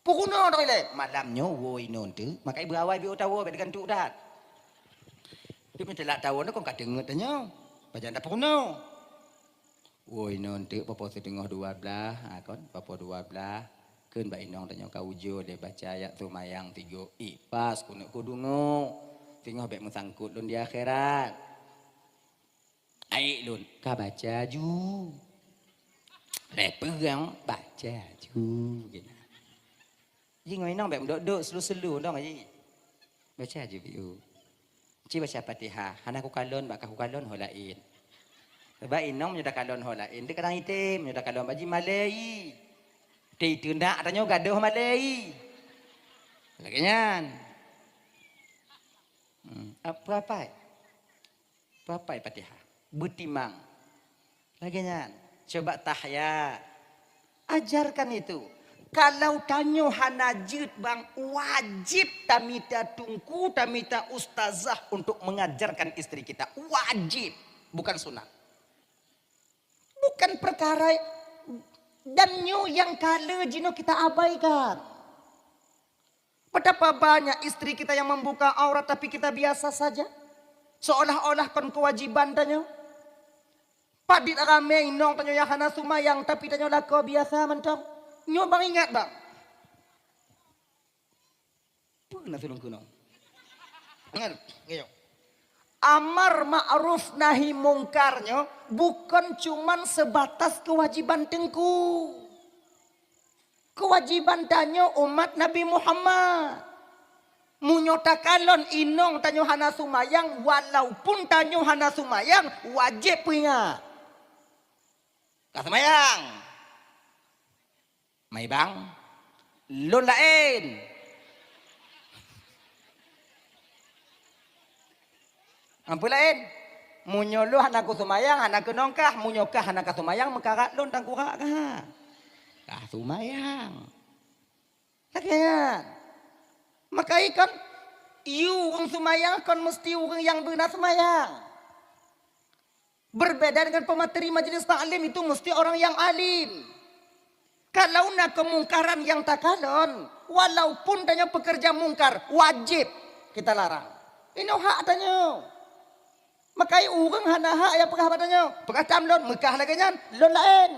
Puruno doi le malamnyo wo inon tu makai berawai bi utawo be dengan tu dat. Dia minta lak tahu nak kau kat dengar tanyo. Bajan tak puruno. Wo inon tu papa setengah 12 kon papa 12. Kun ba inong tanya kau ujo dia baca ayat sumayang 3 pas kuno kudungo tengok bek mesangkut lun di akhirat ai lun ka baca ju pegang baca ju gina ji ngoi inong bek dok selu-selu dong ji baca ju biu ci baca Fatihah hana ku kalon bak ku kalon holain ba inong nyoda kalon holain de kadang item nyoda kalon baji malai itu nak tanya gaduh malai. Lagi nyan. Apa? Fatihah. Butimang. Lagi nyan. Coba tahya. Ajarkan itu. Kalau tanya hanajut bang wajib tamita tungku tamita ustazah untuk mengajarkan istri kita. Wajib. Bukan sunat. Bukan perkara dan nyu yang kala jino kita abaikan. Betapa banyak istri kita yang membuka aurat tapi kita biasa saja. Seolah-olah kon kewajiban tanya. Padit ramai nong tanya yang hana sumayang tapi tanya lah kau biasa mentang. Nyo bang ingat bang. Pernah tulung kunong. Ingat, ayo. Amar ma'ruf nahi mungkarnya bukan cuman sebatas kewajiban tengku. Kewajiban tanya umat Nabi Muhammad. Munyota kalon inong tanyo hana sumayang walaupun tanyo hana sumayang wajib punya. Kah sumayang. May bang. Lon lain. Ampun lain. Munyolo hana ku sumayang hana ku nongkah munyokah hana ka sumayang mekarat lon tang kurak kah. Kah sumayang. Lakian. Maka ikan you orang sumayang kan mesti orang yang benar sumayang. Berbeda dengan pemateri majelis taklim itu mesti orang yang alim. Kalau nak kemungkaran yang tak kalon, walaupun tanya pekerja mungkar wajib kita larang. Ini hak tanya. Maka orang hana hak yang pekah tanya. Pekah tamlon mekah lagi nyan, lon lain.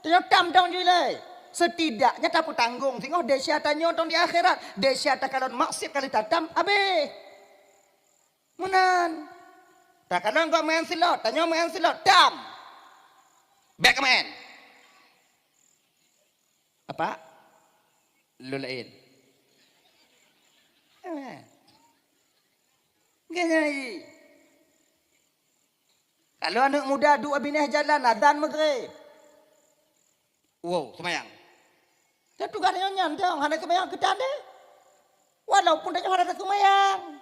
Tanya tam dong julai. Setidaknya tak tanggung. Tengok desya tanya tong di akhirat. Desya tak kalon maksud kali tatam. Habis. Munan. Tak kalon kau main silot. Tanya main silot. Tam. Back main. Apa? Lu lain. Gini. Kalau anak muda dua bineh jalan. Adan maghrib. Wow, semayang. Tentu kan yang nyantang, hanya semayang kita deh. Walaupun tanya ada semayang.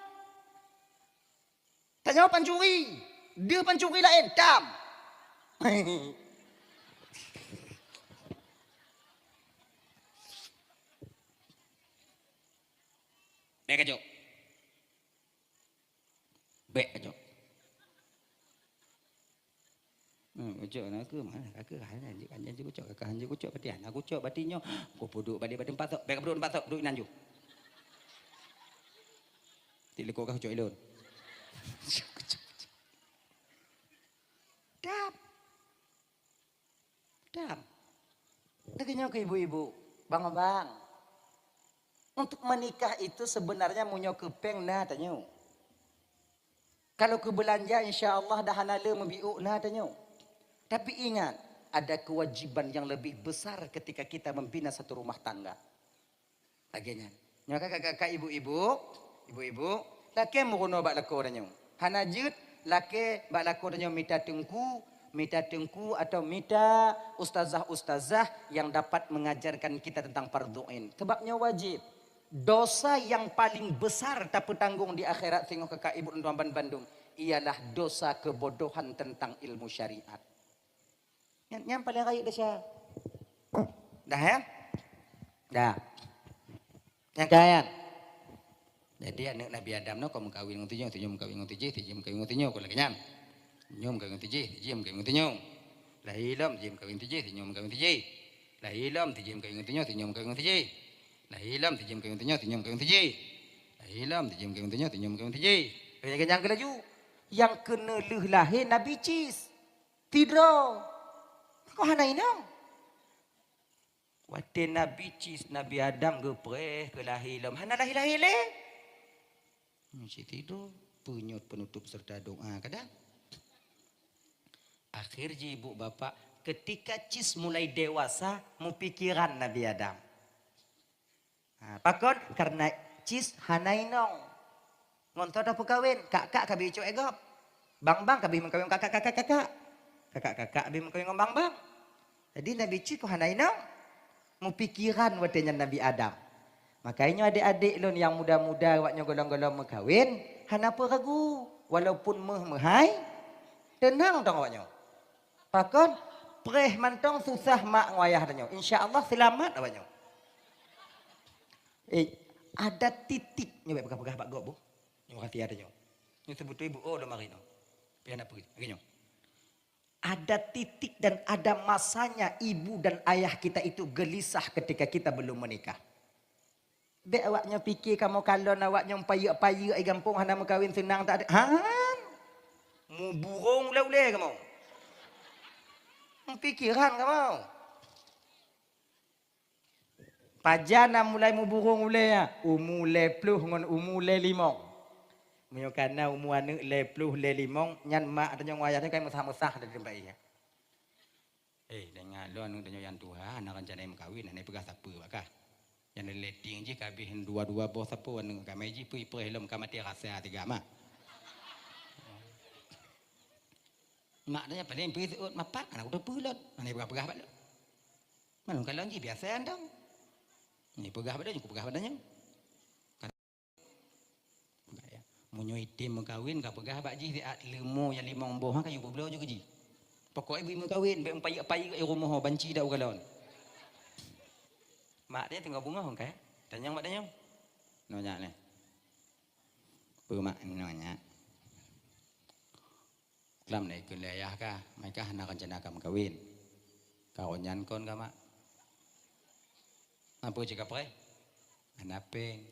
Tanya pancuri, dia pancuri lain, tam. Baik aja. Baik aja. Ucap nak ke mana? Kakak hanya ucap kakak hanya ucap batian. Aku ucap batinyo. Aku duduk balik batin patok. Baik duduk patok duduk nanju. Tidak kau ucap ilon. Dap. Dap. Dengannya ke ibu-ibu, bang-bang. Untuk menikah itu sebenarnya munyo kepeng nah tanya. Kalau ke belanja insya Allah dah hanale membiuk nah tanya. Tapi ingat, ada kewajiban yang lebih besar ketika kita membina satu rumah tangga. Akhirnya, kakak-kakak ibu-ibu, laki murono bak lako danyo. Hanajut laki bak lako danyo mita tengku atau mita ustazah yang dapat mengajarkan kita tentang fardhu'ain. Sebabnya wajib. Dosa yang paling besar tak tanggung di akhirat tengok kakak ibu dan tuan Bandung ialah dosa kebodohan tentang ilmu syariat. Yang paling kaya dah Syah. Dah ya? Dah. Yang kaya. Jadi anak Nabi Adam no kau mengkawin dengan tujuh mengkawin dengan tujuh mengkawin dengan tujuh kau lagi nyan. Nyom mengkawin tujuh mengkawin dengan tujuh. Lahilam tujuh mengkawin tujuh mengkawin tujuh. Lahilam tujuh mengkawin dengan tujuh mengkawin dengan tujuh. Lahilam tujuh mengkawin tujuh mengkawin tujuh. Lahilam tujuh mengkawin tujuh mengkawin tujuh. Yang kelaju. Yang kena leh lahir Nabi Cis. Tidak. Kau hana inang. Waktu Nabi Cis, Nabi Adam gepreh ke lahilam. Hana lahir-lahir le. Masih tidur. Penyut penutup serta doa. Kadang. Akhir je ibu bapa. Ketika Cis mulai dewasa. Mu pikiran Nabi Adam. Pakon karena Cis hana inang. Ngontor dah perkahwin. Kakak kabi cok egop. Bang-bang kabi mengkawin kakak-kakak. Kakak-kakak abi mengkawin dengan bang-bang. Jadi Nabi Cis ko hanaina mu pikiran wadenya Nabi Adam. Makanya adik-adik lon yang muda-muda waknya golong-golong mengkawin, hana apa ragu. Walaupun meh-mehai, tenang dong waknya. Pakon preh mantong susah mak ngoyah danyo. Insya-Allah selamat awaknya. Ada titiknya baik pegah-pegah Pak Gop bu. Terima kasih adanya. Ini sebut ibu oh dah mari no. Pian apa gitu. Ada titik dan ada masanya ibu dan ayah kita itu gelisah ketika kita belum menikah. Be awaknya fikir kamu kalau awaknya payak-payak ai gampung hana kawin senang tak ada. Han. Mu burung ule-ule kamu. Pikiran kamu. Pajana mulai mu burung ule ya. Umule pluh ngon umule limong. Menyokana umu anu le pluh le limong nyan mak ada yang wayarnya kayak mesah-mesah dari tempat iya. Dengan lo anu yang Tuhan anak rencana yang kawin ane pegah siapa bakah. Yang leting je kabihin dua-dua bos siapa anu kami je pu helom kamati rasa tiga mak. Mak dia paling pergi seut mapak anak udah pulot. Ane pegah-pegah bak lo. Malum kalau ni biasa andang. Ni pegah badan cukup pegah badannya. Munyo itim kawin ka pegah bak ji at lemu yang limong boh kan you belo juga ji. Pokok ibu kawin be empai rumah banci dak galon. Mak dia tengah bunga hong ka. Tanyang mak tanyang. Nonya ni. Pu mak nonya. Klam nei kun ayah ka, mai ka anak rencana kam kawin. Kau nyan kon ka mak. Apa cakap pre? Anapeng.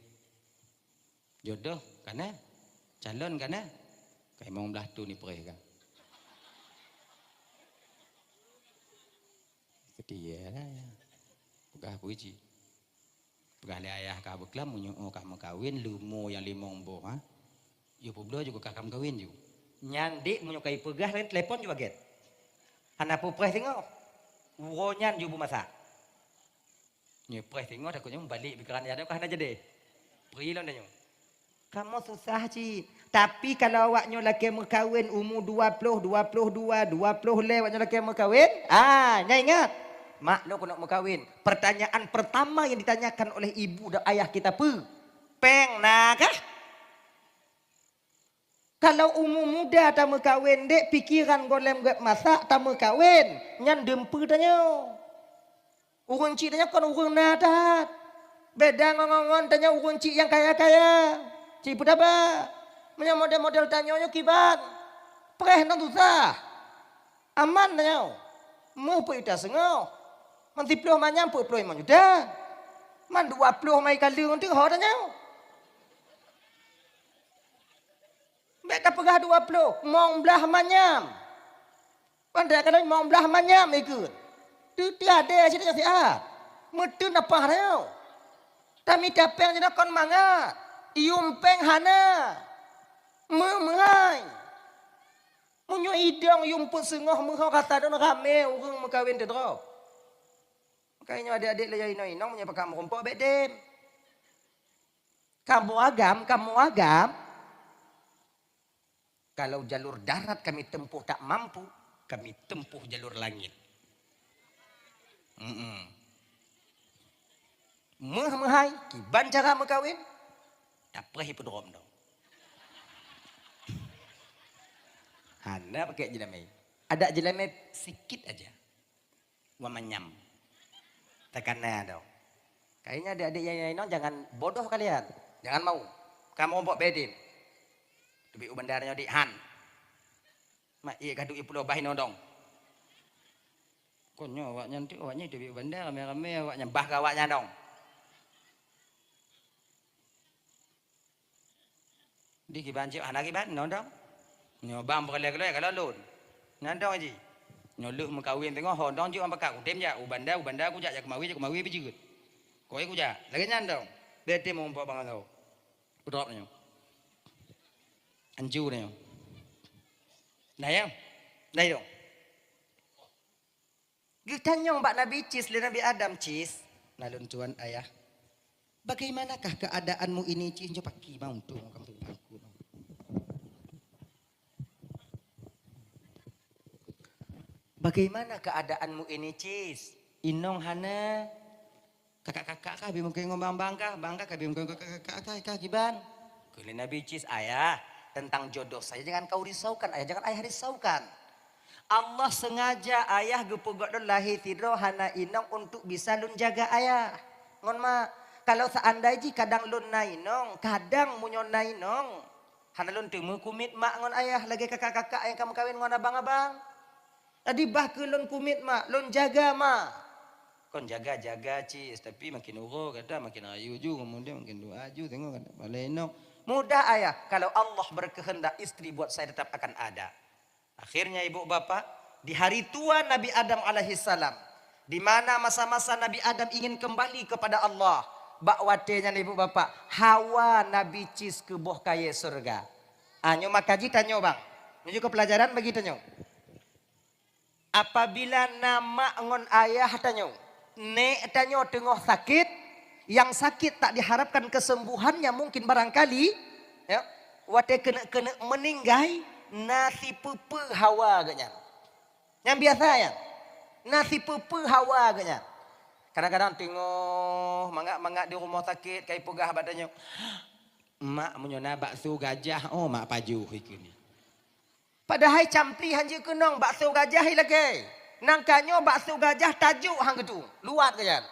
Jodoh kana? Calon kan kayak mau belah tu ni perih kan ketia lah ya pegah puji pegah le ayah kah beklam munyo kah kawin lumo yang limong boh ha yo poblo juga kah kam kawin ju nyandi munyo kai pegah lain telepon juga get hana pu perih tengok uronyan ju bu masak ni perih tengok takutnya balik pikiran ya kah hana jadi perih lon dah kamu susah ci. Tapi kalau awaknya laki berkahwin umur 20, 22, 20 le awaknya laki berkahwin. Nyai ingat. Mak lo nak berkahwin. Pertanyaan pertama yang ditanyakan oleh ibu dan ayah kita peng nak kah? Kalau umur muda tak berkahwin dek pikiran golem gak masak tak berkahwin. Nyan dempu tanya. Urang cik tanya kan urang nadat. Beda ngongon tanya urang cik yang kaya-kaya. Cik apa? Punya model-model tanyanya kibat. Pereh nang susah. Aman tanya. Mu pu ita sengau. Man 10 manyam pu 10 man juda. Man 20 mai kali untuk ho tanya. Beta pegah 20, mong belah manyam. Pandai kadang mong belah manyam ikut. Tu tiada aja tanya siap. Mutun apa tanya. Tapi dapeng jena kon mangat. Yumpeng hana mengai munyo idong yumput sengoh mengau kata don rame urang mekawin dedro kayaknya adik-adik laya ino-ino punya pakam rumpok bedem kamu agam kalau jalur darat kami tempuh tak mampu kami tempuh jalur langit menghai kiban cara mekawin tak perih pedrom dong. Hana pakai jelamai. Ada jelamai sikit aja. Wamanyam. Tekannya dong. Kayaknya adik-adik yang jangan bodoh kalian. Jangan mau. Kamu ombok bedin. Lebih bandaranya di Han. Mak iya kadu pulau bahin dong. Konyo awaknya nanti awaknya lebih bandar rame-rame awaknya bah awaknya dong. Di kiban cik anak kiban nondong nyobam berkelek-kelek kalau lun nondong aja nyoluh mengkawin tengok hondong juga pakak kutem ja ubanda aku jak kemawi pijigut kowe ku ja lagi nyandong bete mau mbok bangan tau pedropnya anju nih nah ya nah dong ditanya mbak Nabi Cis Nabi Adam Cis nalun tuan ayah bagaimanakah keadaanmu ini Cis coba kimau tuh kamu aku bagaimana keadaanmu ini Cis? Inong hana kakak-kakak kah bimungkin ngomong bangka kah bimungkin kakak kah kiban? Kulin Nabi Cis ayah tentang jodoh saya jangan kau risaukan ayah jangan ayah risaukan. Allah sengaja ayah gepugot lahir tidro hana inong untuk bisa lun jaga ayah. Ngon ma kalau seandainya kadang lun nainong kadang munyon nainong hana lun temu kumit mak ngon ayah lagi kakak-kakak yang kamu kawin ngon abang-abang. Tadi bah ke lon kumit mak, lon jaga mak. Kon jaga-jaga cis, tapi makin urut kata makin ayu ju, kemudian makin dua aju tengok kata balenok. Mudah ayah, kalau Allah berkehendak istri buat saya tetap akan ada. Akhirnya ibu bapak, di hari tua Nabi Adam alaihissalam, di mana masa-masa Nabi Adam ingin kembali kepada Allah, bak watenya ibu bapak, Hawa Nabi cis ke boh kaya surga. Anyo makaji tanyo bang, menuju ke pelajaran bagi tanyo. Apabila nama ngon ayah tanyo, nek tanyo tengah sakit, yang sakit tak diharapkan kesembuhannya mungkin barangkali, ya, wate kena meninggai nasi pupu Hawa agaknya. Yang biasa ya, nasi pupu Hawa agaknya. Kadang-kadang tengok mangak di rumah sakit kai pegah badannya. Mak menyona bakso gajah, oh mak paju ikini. Padahal campri hanya kenong bakso gajah lagi. Nangkanyo bakso gajah tajuk hang gitu. Luat kan.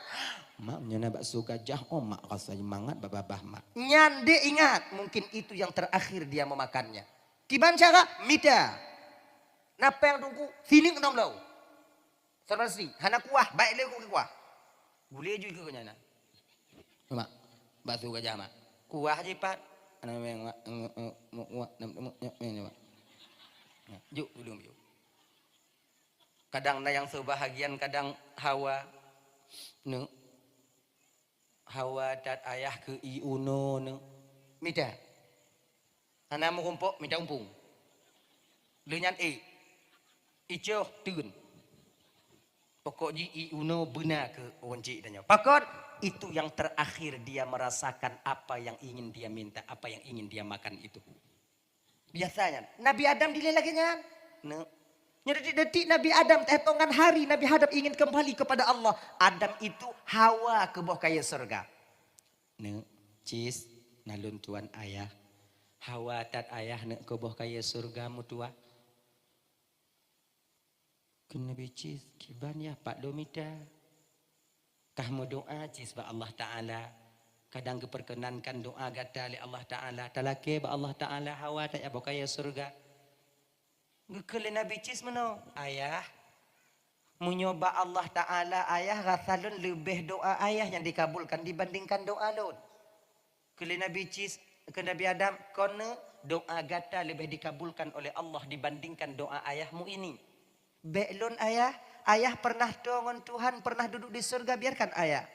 Mak menyona bakso gajah, oh mak rasanya mangat babah mak. Nyande ingat, mungkin itu yang terakhir dia memakannya. Kiban cara mida. Napa yang tunggu sini kenong lau. Serasi, hana kuah, baik lego kuah. Boleh juga ke nyana. Mak, bakso gajah mak. Kuah je pat. Ana memang juk belum yuk. Kadang na yang sebahagian kadang Hawa nu Hawa dat ayah ke iuno nu mida. Ana mau kumpuk mida umpung. Lenyan ijo turun. Pokoknya iuno benar ke onci tanya. Pakot itu yang terakhir dia merasakan apa yang ingin dia minta, apa yang ingin dia makan itu. Biasanya Nabi Adam dile lagi nyan. Detik Nabi Adam hitungan hari Nabi Adam ingin kembali kepada Allah. Adam itu Hawa ke bawah kaya surga. Cis nalun tuan ayah. Hawa tat ayah ne ke bawah kaya surga mutua. Kena bicis kiban ya Pak Domita. Kahmu doa cis ba Allah Ta'ala. Kadang keperkenankan doa gata oleh Allah Ta'ala. Talake ba Allah Ta'ala Hawa tak ya bokaya surga. Ngekele Nabi cis mano. Ayah. Menyoba Allah Ta'ala ayah rasalun lebih doa ayah yang dikabulkan dibandingkan doa lun. Kele Nabi cis ke Nabi Adam. Kone doa gata lebih dikabulkan oleh Allah dibandingkan doa ayahmu ini. Beklon ayah. Ayah pernah dongon Tuhan, pernah duduk di surga, biarkan ayah.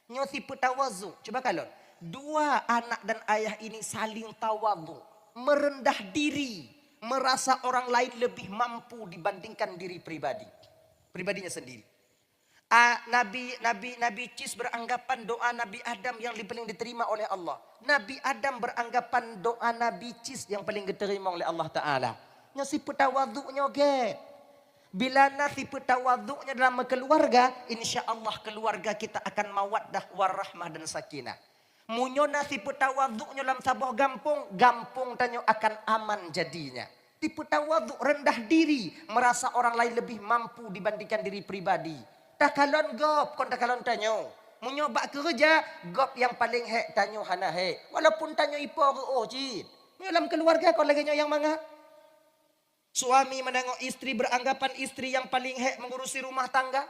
Nyosi putawazu. Coba kalon. Dua anak dan ayah ini saling tawadhu. Merendah diri. Merasa orang lain lebih mampu dibandingkan diri pribadi. Pribadinya sendiri. Nabi Cis beranggapan doa Nabi Adam yang paling diterima oleh Allah. Nabi Adam beranggapan doa Nabi Cis yang paling diterima oleh Allah Ta'ala. Nyosi putawazu nyoge. Bila nasi petawaduknya dalam keluarga, insya Allah keluarga kita akan mawaddah warahmah dan sakinah. Munyo nasi petawaduknya dalam sebuah gampung tanyo akan aman jadinya. Di petawaduk rendah diri, merasa orang lain lebih mampu dibandingkan diri pribadi. Takalon gop, kon takalon tanyo. Munyo bak kerja, gop yang paling hek tanyo hana hek. Walaupun tanyo ipo oh jid. Dalam keluarga kon lagi yang mangat. Suami menengok istri beranggapan istri yang paling hek mengurusi rumah tangga.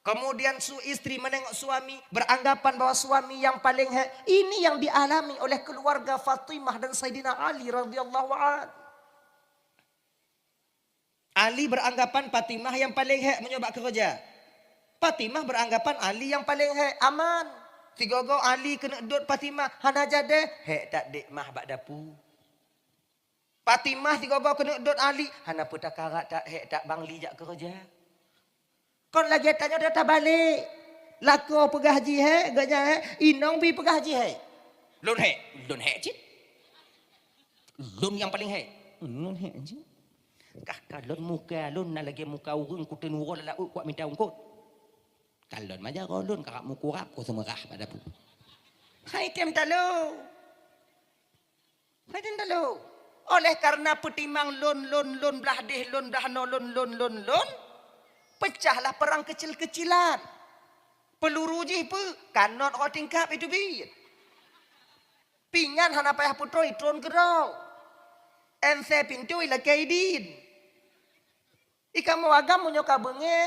Kemudian istri menengok suami beranggapan bahwa suami yang paling hek. Ini yang dialami oleh keluarga Fatimah dan Sayyidina Ali radhiyallahu an. Ali beranggapan Fatimah yang paling hek mencoba kerja. Fatimah beranggapan Ali yang paling hek aman. Tiga-tiga Ali kena dot Fatimah hana jade hek tak dek mah bak dapu. Fatimah tiga bawa kena dot Ali. Hana pun tak karat tak hek tak bangli jak kerja. Kon lagi tanya dah tak balik. Lako pegah haji hek. Gaknya hek. Inong pi pegah haji hek. Lun hek. Lun hek cik. Lun yang paling hek. Lun hek cik. Kah lun muka. Lun nak lagi muka urung. Kuten urung lala kuat minta ungkut. Kalon maja ko lun. Kakak mukurap ko semerah pada pu. Hai tem talo. Hai tem talo. Oleh karena petimang lon belah deh lon belah no lon pecahlah perang kecil-kecilan. Peluru je pe kanot kau tingkap itu bi. Pingan hana payah putro itron gerau. Ense pintu ila kaidin. Ika mau agam menyoka benge.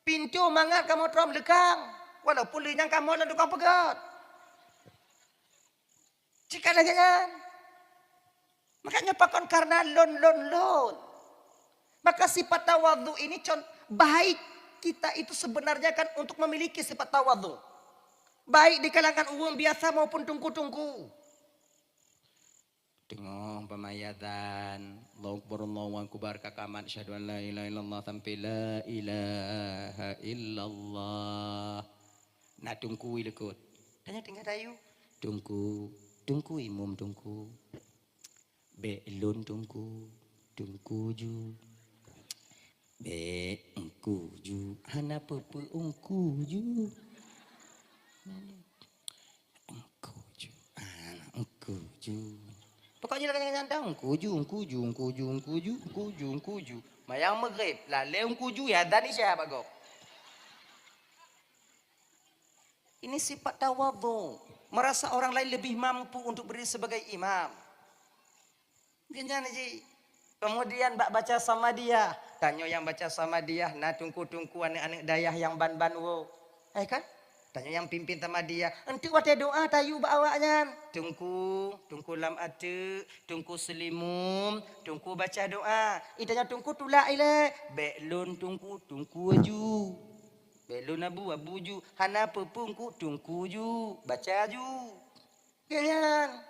Pintu mangat kamu teram lekang. Walaupun linyang kamu lalu kau pegat. Jika lagi kan. Makanya pakon karena lon. Maka sifat tawadhu ini baik kita itu sebenarnya kan untuk memiliki sifat tawadhu. Baik di kalangan umum biasa maupun tungku-tungku. Tengok pemayatan. Allahu Akbar kakaman syahadu an la ilaha illallah sampai la ilaha illallah. Nak tungku ilekut. Tanya tinggal dayu. Tungku imum tungku. Belon tungku ju. Be engku ju. Hana pepe engku ju. Engku ju. Pokoknya dengan nyandang engku ju. Mayang maghrib lale engku ju ya dan isya bagok. Ini sifat tawadhu. Merasa orang lain lebih mampu untuk berdiri sebagai imam. Gimana ji? Kemudian baca sama dia. Tanya yang baca sama dia. Nah tungku anak-anak dayah yang ban-ban wo. Kan? Tanya yang pimpin sama dia. Nanti wate doa tayu bawanya. Tungku lam ate. Tungku selimum. Tungku baca doa. Itanya tungku tulak ile. Beklon tungku aju. Belon abu ju. Hana pepungku tungku ju. Baca ju. Ganyan.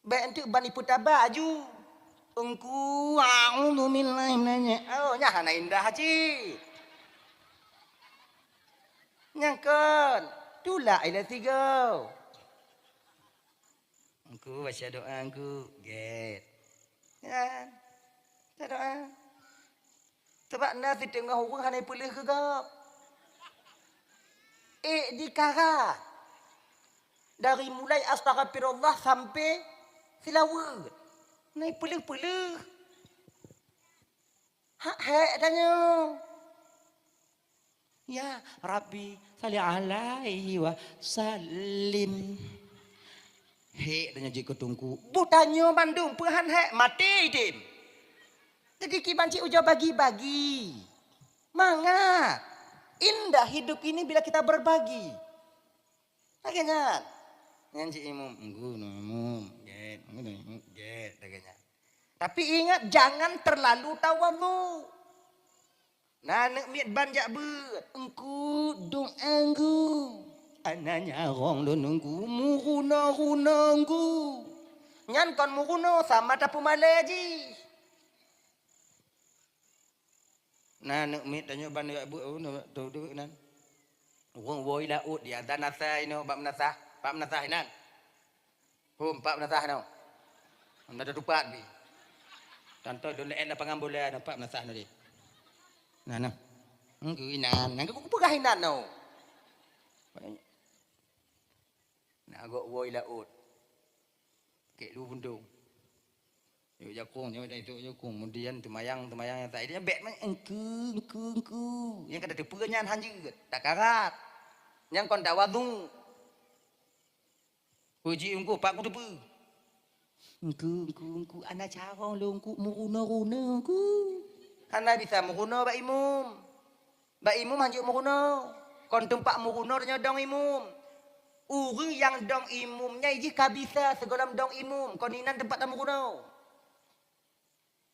Baik untuk bani putaba ju. Engku a'udzu billahi minanya. Oh, nya hana indah haji. Nyangkon. Tula ila tiga. Engku baca doa engku. Get. Ya. Doa. Sebab nasi tengah orang hana boleh ke gap. Dikarat. Dari mulai astagfirullah sampai silawat. Naik pelih-pelih. Hak tanya. Ya Rabbi salli alaihi wa sallim. Hek tanya jika tungku. Butanyo Bandung pehan hek mati dim. Jadi kibanci ujo bagi-bagi. Mangat. Indah hidup ini bila kita berbagi. Akhirnya. Nyanci imum. Get. Tapi ingat jangan terlalu tawadhu. Nah nek miet banjak ber. Engku doangku. Ananya rong lo nunggu. Muruna engku. Nyan kon muruna sama tapu malaji. Nah nek miet tanya banjak ber. Tu nan. Wong woi laut dia dan nasa ino bab nasa. Pak menatah inan. Pak menatah no. Nada tupat bi. Tanto dole en apa ngambole na pak menatah no di. Nah. Engku inan, nang ku pegah inan no. Nah agak woi laut. Kek lu bundung. Yo jakung yo itu jakung kemudian temayang yang tak dia bet engku. Yang kada tepenyan hanjeut tak karat. Yang kon dawadhu. Puji engku pak ku tepe. Engku ana carong lu engku muruna engku. Ana bisa muruna ba imum. Ba imum hanjuk muruna. Kon tempat muruna nyodong imum. Urang yang dong imumnya iji kabisa segolam dong imum. Kon inan tempat muruna.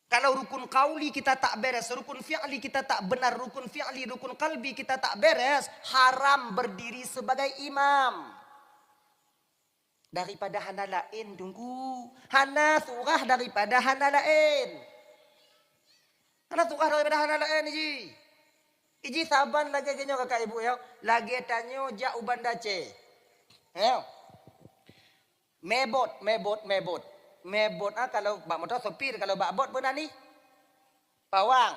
Kalau rukun kauli kita tak beres, rukun fi'li kita tak benar, rukun fi'li, rukun kalbi kita tak beres, haram berdiri sebagai imam. Daripada hana lain tunggu. Hana surah daripada hana lain. Hana surah daripada hana lain iji. Iji saban lagi genyo kakak ibu ya. Lagi tanyo jak uban dace. Ya. Mebot. Mebot kalau bak motor sopir kalau bak bot benar ni. Pawang.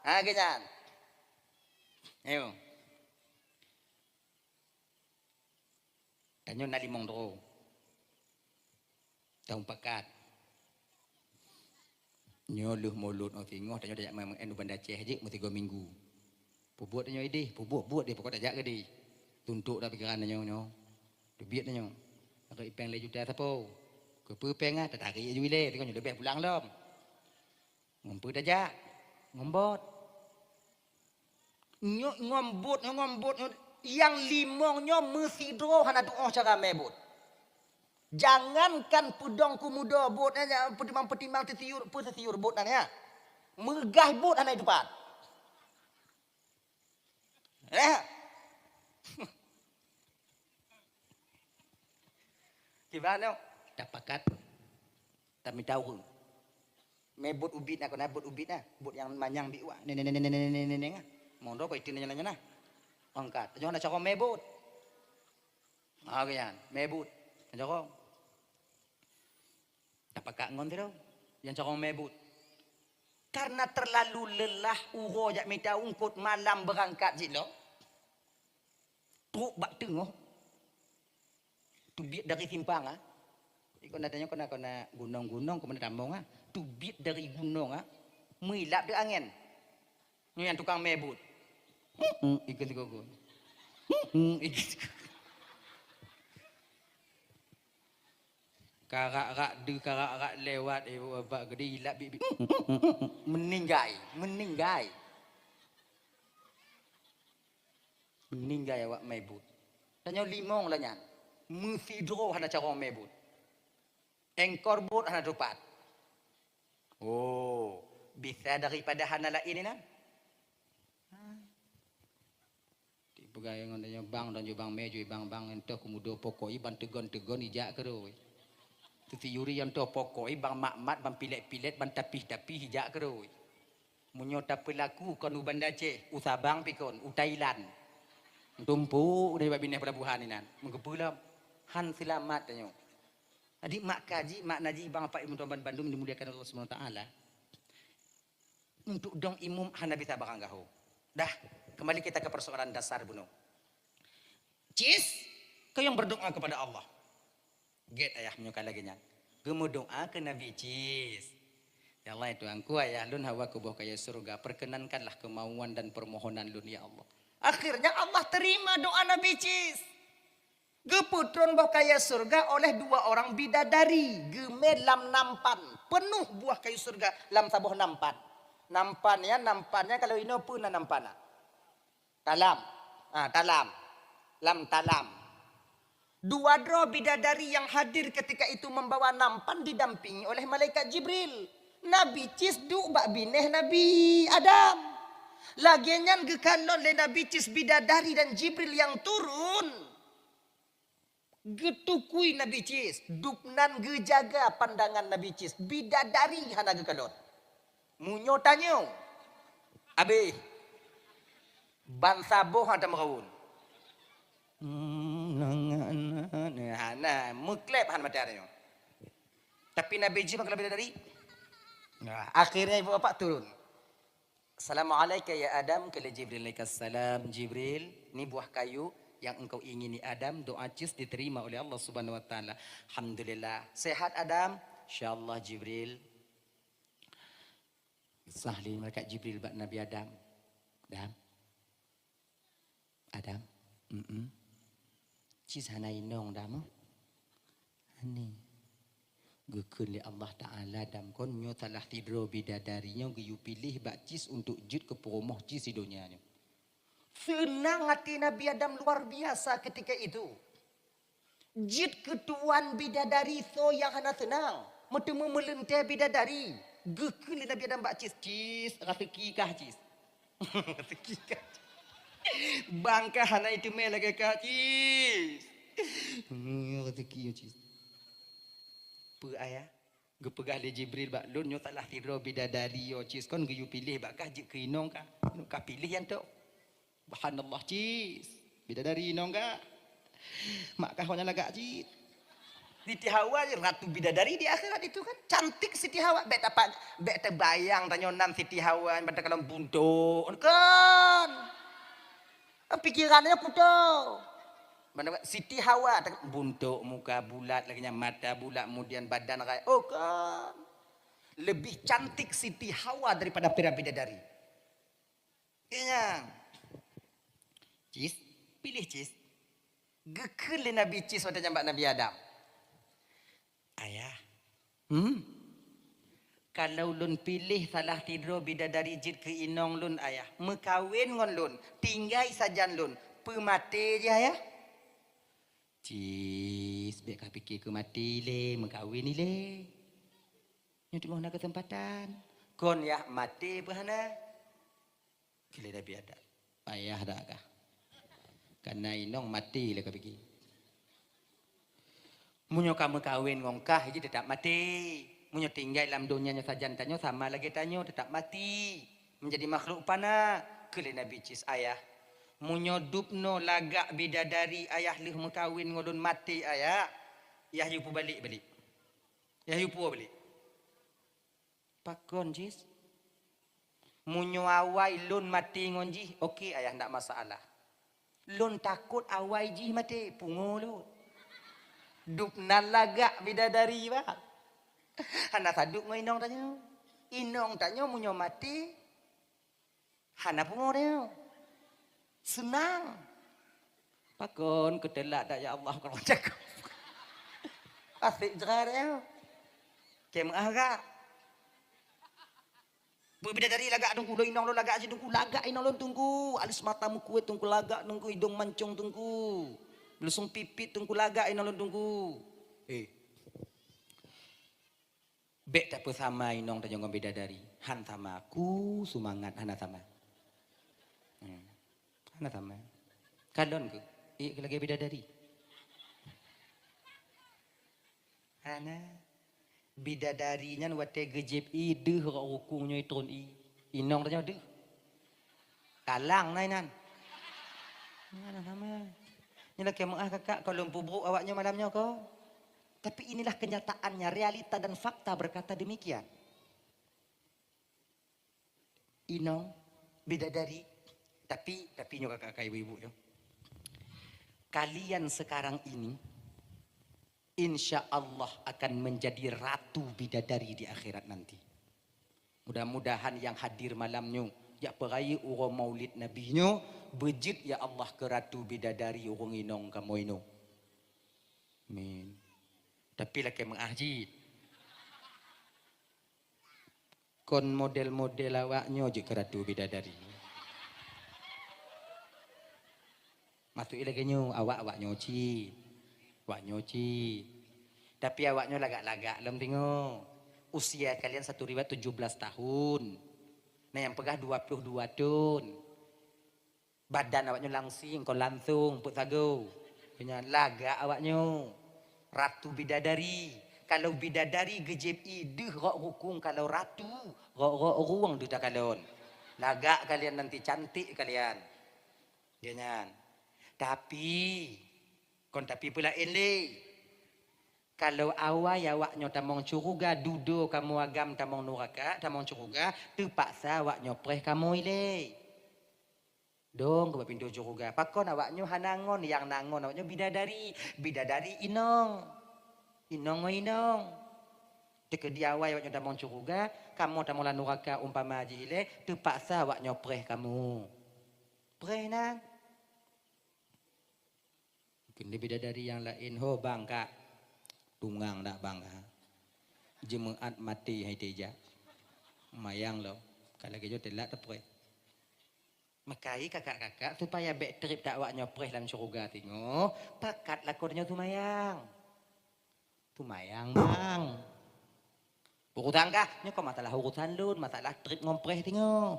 Ganyan. Ayo. Tanyo na limong dro. Taung pakat. Nyoluh mulut no tingoh tanyo dak memang enu banda ceh je mu 3 minggu. Pubuat tanyo idih, buat dia pokok tak jak ke di. Tuntuk dah pikiran tanyo nyo. Dubiat tanyo. Nak ipeng le juta sapo. Ke pepeng ah tak tarik je wile tengok lebih pulang dom. Ngompu dah jak. Ngombot. Ngombut. Yang limongnya mesidro hana doa cara mebut. Jangankan pudong kumudo bot aja petimbang tetiur bot ya. Megah bot hana depan. Gimana? Dapakat. Tapi tahu. Mebut ubit nak kena bot ubit nah. Bot yang manyang biwa. Neneng. Mondo ko itin nyana. Angkat. Jangan nak cakap mebut. Yan, mebut. Cakap. Dapakat ngon tiro. Yang cakap mebut. Karena terlalu lelah uho jak minta ungkut malam berangkat jilo. Truk bak tengok. Tubit dari simpang ah. Iko nadanya kena gunung-gunung kemudian tambang ah. Tubit dari gunung ah. Milap de angin. Ni yang tukang mebut. Ikut go. Karak lewat babak gede hilap bibi. Meninggai. Meninggai awak mebut. Tanya limong lah nyan. Mufidro hana cara mebut. Engkor bot hana dupat. Oh, bisa daripada hana la ini nah. Pegawai ngonanya bang dan bang mejo bang ento kemudian pokoi bang tegon ijak keroi. Tuti yuri yang to pokoi bang makmat bang pilet bang tapih ijak keroi. Munyota pelaku kon uban Aceh, usabang pikon, Thailand. Tumpu dari babineh pelabuhan inan. Mengepula han selamat tanyo. Adik mak kaji, mak naji bang apa Imam Tuan Bandung dimuliakan Allah Subhanahu wa taala. Untuk dong imum hana bisa bakang gaho. Dah, kembali kita ke persoalan dasar bunuh. Cis, kau yang berdoa kepada Allah. Get ayah menyukai lagi nya. Gemu doa ke Nabi Cis. Ya Allah itu angku ayah lun hawa kubuh kaya surga. Perkenankanlah kemauan dan permohonan lun ya Allah. Akhirnya Allah terima doa Nabi Cis. Geputron buah kaya surga oleh dua orang bidadari. Gemed lam nampan. Penuh buah kayu surga lam sabuh nampan. Nampannya kalau ini pun nampana. Talam. Talam. Lam talam. Dua dro bidadari yang hadir ketika itu membawa nampan didampingi oleh malaikat Jibril. Nabi Cis du bak bineh Nabi Adam. Lagian gekalon le Nabi Cis bidadari dan Jibril yang turun. Getukui Nabi Cis. Duknan gejaga pandangan Nabi Cis. Bidadari hana gekalon. Munyo tanyo. Abi. Bangsa boh ada merawun. Nah, muklep han matanya. Tapi Nabi Jibril kalau bidadari. Nah, akhirnya ibu bapak turun. Assalamualaikum ya Adam. Kala Jibril alaikassalam. Jibril, ini buah kayu yang engkau ingini Adam. Doa Cis diterima oleh Allah Subhanahu wa taala. Alhamdulillah. Sehat Adam? Insyaallah Jibril. Sahlin malaikat Jibril bak Nabi Adam. Adam. Cis hanai nong dam. Ani. Gekun li Allah Ta'ala dam kon nyo telah tidro bidadarinya geyu pilih bak Cis untuk jud ke promoh Cis di dunianya. Senang hati Nabi Adam luar biasa ketika itu. Jid ketuan bidadari so yang hana senang. Metemu melentai bidadari. Gekun li Nabi Adam bak Cis rateki kah Cis. Rateki kah. Bangka hana itu melage kah Cis. Rateki yo Cis. Ayah gepegah le Jibril bak lun nyo taklah tiro bidadari yo Cis kon geyu pilih bak kah jik keinong kah ka pilih yang tu subhanallah Cis bidadari inong kah mak kah wana lagak Cis Siti Hawa ratu bidadari di akhirat itu kan cantik Siti Hawa bet terbayang tanyonan Siti Hawa pada kalau buntu kan pikirannya putus. Siti Hawa buntuk muka bulat lagi mata bulat kemudian badan raya. Oh kan. Lebih cantik Siti Hawa daripada pira bidadari. Iya. Cis, pilih Cis. Gekel Nabi Cis pada jambak Nabi Adam. Ayah. Kalau lun pilih salah tidur bidadari jid ke inong lun ayah. Mekawin ngon lun. Tinggai sajan lun. Pemate je ayah. Cis, biar kau fikir ke mati le. Mekawin ni le. Nyuti mohon kesempatan. Kon ya mati pahana. Kila dah biada. Ayah dah kah. Karena inong mati le kau fikir. Munyo kamu kawin ngongkah je tetap mati. Munyo tinggal dalam dunianya sajan tanyo sama lagi tanyo tetap mati. Menjadi makhluk pana. Kele Nabi cis ayah. Munyo dupno lagak bidadari ayah lih mekawin ngodon mati ayah. Yah yupu balik. Yah yupu balik. Pakon cis. Munyo awai lun mati ngonji. Okey ayah ndak masalah. Lun takut awai ji mati. Pungo lu. Dup nalagak bidadari ba. Hana saduk ngo inong tanyo. Inong tanyo munyo mati. Hana pungo dia. Senang. Pakon ketelak dak ya Allah kalau cakap. Asik jerar dia. Kem agak. Bidadari lagak tunggu lo inong lo lagak si tunggu lagak inong lo tunggu. Alis matamu kuat tunggu lagak tunggu hidung mancung tunggu. Belusung pipit tunggu lagak inong lo tunggu. Bek tak apa sama inong tanyo ngom bidadari. Han sama aku semangat hana sama. Hana sama. Kalon ke? Lagi bidadari. Hana bidadarinya wate gejep i deh rukungnya itron i. Inong tanyo deh. Kalang nai nan. Hana sama. Inilah kemah kakak kalau pubuk awaknya malamnya kau. Tapi inilah kenyataannya, realita dan fakta berkata demikian. Inong, bidadari, tapi nyo kakak ibu-ibu yo. Kalian sekarang ini, insya Allah akan menjadi ratu bidadari di akhirat nanti. Mudah-mudahan yang hadir malamnya, ya peraya urang maulid Nabi nyo, bejit ya Allah ke ratu bidadari urang inong kamu ino. Amin. Tapi laki mengajid. Kon model-model awaknya je ke ratu bidadari. Masuk lagi nyo awak nyoci. Awak nyoci. Tapi awaknya lagak-lagak lem tengok. Usia kalian satu riwayat 17 tahun. Nah yang pegah 22 tahun. Badan awaknya langsing, kon langsung put sago. Punya lagak awaknya. Ratu bidadari. Kalau bidadari gejep ide rok rukung. Kalau ratu rok ruang duta kalon. Lagak kalian nanti cantik kalian. Jangan. Tapi pula ele. Kalau awai awaknya tamong curuga dudo kamu agam tamong nuraka tamong curuga terpaksa awaknya preh kamu ile. Dong ke pintu curuga. Pakon awaknya hanangon yang nangon awaknya bidadari inong. Inong. Deke dia awai awaknya tamong curuga, kamu tamong lanuraka umpama haji ile terpaksa awaknya preh kamu. Preh nang. Kini bidadari yang lain ho bang kak. Tungang dak bang ha. Jemaat mati hai teja. Mayang lo. Kalau kejo telak tepreh. Makai kakak-kakak supaya bek trip tak awaknya preh dalam syurga tengok. Pakat lakornya tumayang. Tumayang bang. Urutan kah? Ini kok masalah urutan lun, masalah trip ngompreh tengok.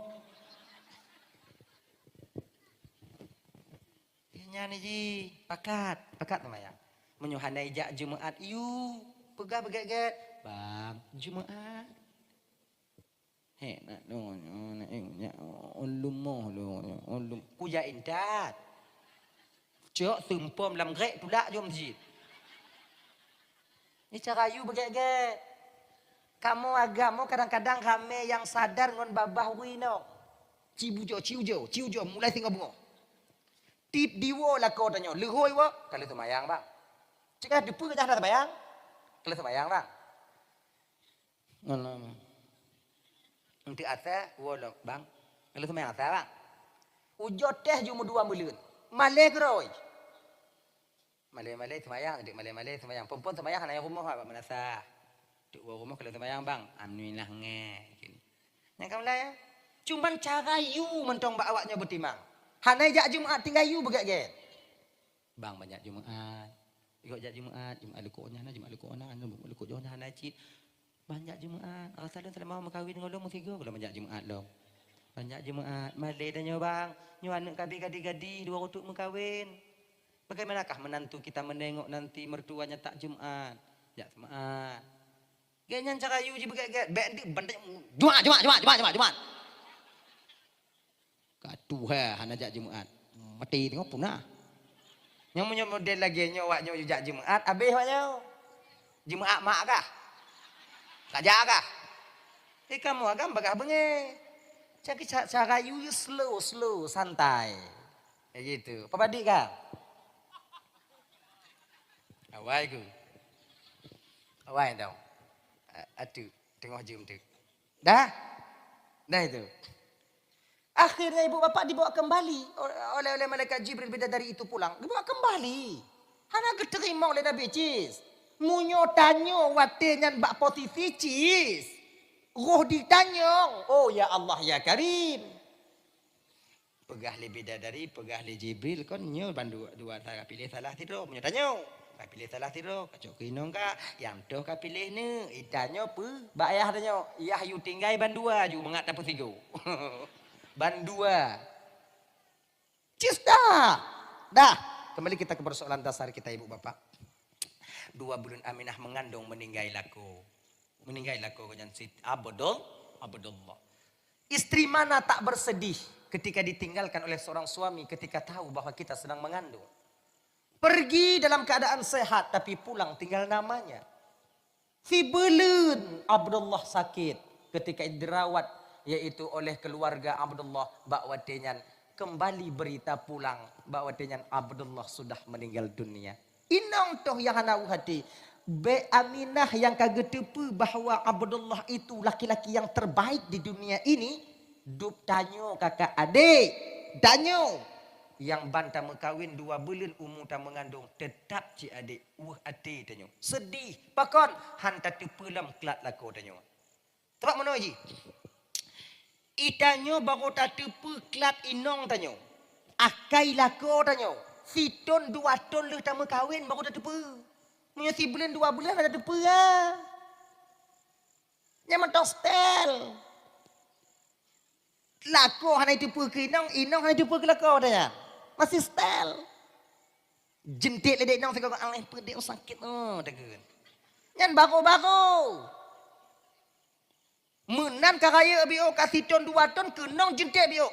Nya ni ji, pakat tumayang. Menyuhanai jak Jumaat iu, pegah begat-gat. Bang, Jumaat. Nak ulum kuya indat. Cok tumpom lam grek pula jom masjid. Ni cara you begat-gat. Kamu agama kadang-kadang rame yang sadar ngon babah wino. Ciujo mulai tinggal bungo. Tip diwo lah kau tanya, lehoi wo kalau tumayang bang. Cakap depu ke dah bayang. Kalau tumayang bang. Ngono. Nanti asa wolok bang. Kalau semayang asa bang. Ujot teh cuma 2 bulan. Malay keroi. Malay semayang, adik malay semayang. Perempuan semayang hanya rumah apa menasa. Duk rumah kalau sembahyang bang, alhamdulillah nge. Yang kamu lah ya. Cuman cara you mentong awaknya bertimang. Hanai jak Jumaat tinggal you begat-get. Bang banyak Jumaat. Ikut jak Jumaat, Jumaat lekuknya na, Jumaat lekuknya na, lekuk jona hanai cit. Banyak Jumaat. Asal dan mau kawin dengan lo musigo kalau banyak Jumaat lo. Banyak Jumaat. Malay dan nyo bang, nyo anak gadi-gadi dua untuk mengkawin. Bagaimanakah menantu kita menengok nanti mertuanya tak Jumaat? Jak Jumaat. Ganyan cara you je begat-get. Bandik bandik Jumaat. Katuh hana jak Jumaat. Mati tengok punah. Yang punya model lagi nyawak nyo jak Jumaat, habis waknya. Jumaat mak kah? Saja kah? Kamu agam bagah benge. Cara you slow, santai. Kayak gitu. Papa dik kah? Awai ku. Awai tau. Aduh, tengok jom tu. Dah itu. Akhirnya ibu bapak dibawa kembali oleh malaikat Jibril bidadari itu pulang. Dibawa kembali. Hana keterima oleh Nabi Cis. Munyo tanyo watenyan bak posisi Cis. Roh ditanyong. Oh ya Allah ya Karim. Pegah le bidadari, pegah le Jibril kon nyo bandu dua tak pilih salah tidur. Munyo tanyo. Kau pilih salah tidur. Kacau kinong kak. Yang tu kau pilih ni. Itanyo pe. Bak ayah tanyo. Iyah you tinggai bandua. Ju mengat tak posigo. Bandua. Cista. Dah. Kembali kita ke persoalan dasar kita ibu bapak. 2 bulan Aminah mengandung meninggai laku. Meninggai laku dengan Siti Abdullah. Istri mana tak bersedih ketika ditinggalkan oleh seorang suami ketika tahu bahwa kita sedang mengandung. Pergi dalam keadaan sehat tapi pulang tinggal namanya. Si belun Abdullah sakit ketika dirawat yaitu oleh keluarga Abdullah bakwatenyan kembali berita pulang bakwatenyan Abdullah sudah meninggal dunia. Inang toh yang hanau hati Be Aminah yang kagetepu bahawa Abdullah itu laki-laki yang terbaik di dunia ini. Dup tanyo kakak adik. Tanyo yang bantah mengkawin 2 bulan umur tak mengandung tetap cik adik hati tanyo sedih pakon hantar tepelam kelat laku tanyo. Tempat mana lagi? Itanyo baru tak tepu kelat inong tanyo. Akai laku tanyo. Siton 2 ton lu tak mengkawin baru tak tepu. Punya si bulan 2 bulan ada tepu lah. Yang mentang stel. Laku hanya tepu ke inong hanya tepu ke laku tanya. Masih stel. Jentik ledek inong saya kata alih pedek sakit oh tegun. Yang baru-baru. Menan karaya bio kasih ton 2 ton kenong jentik bio.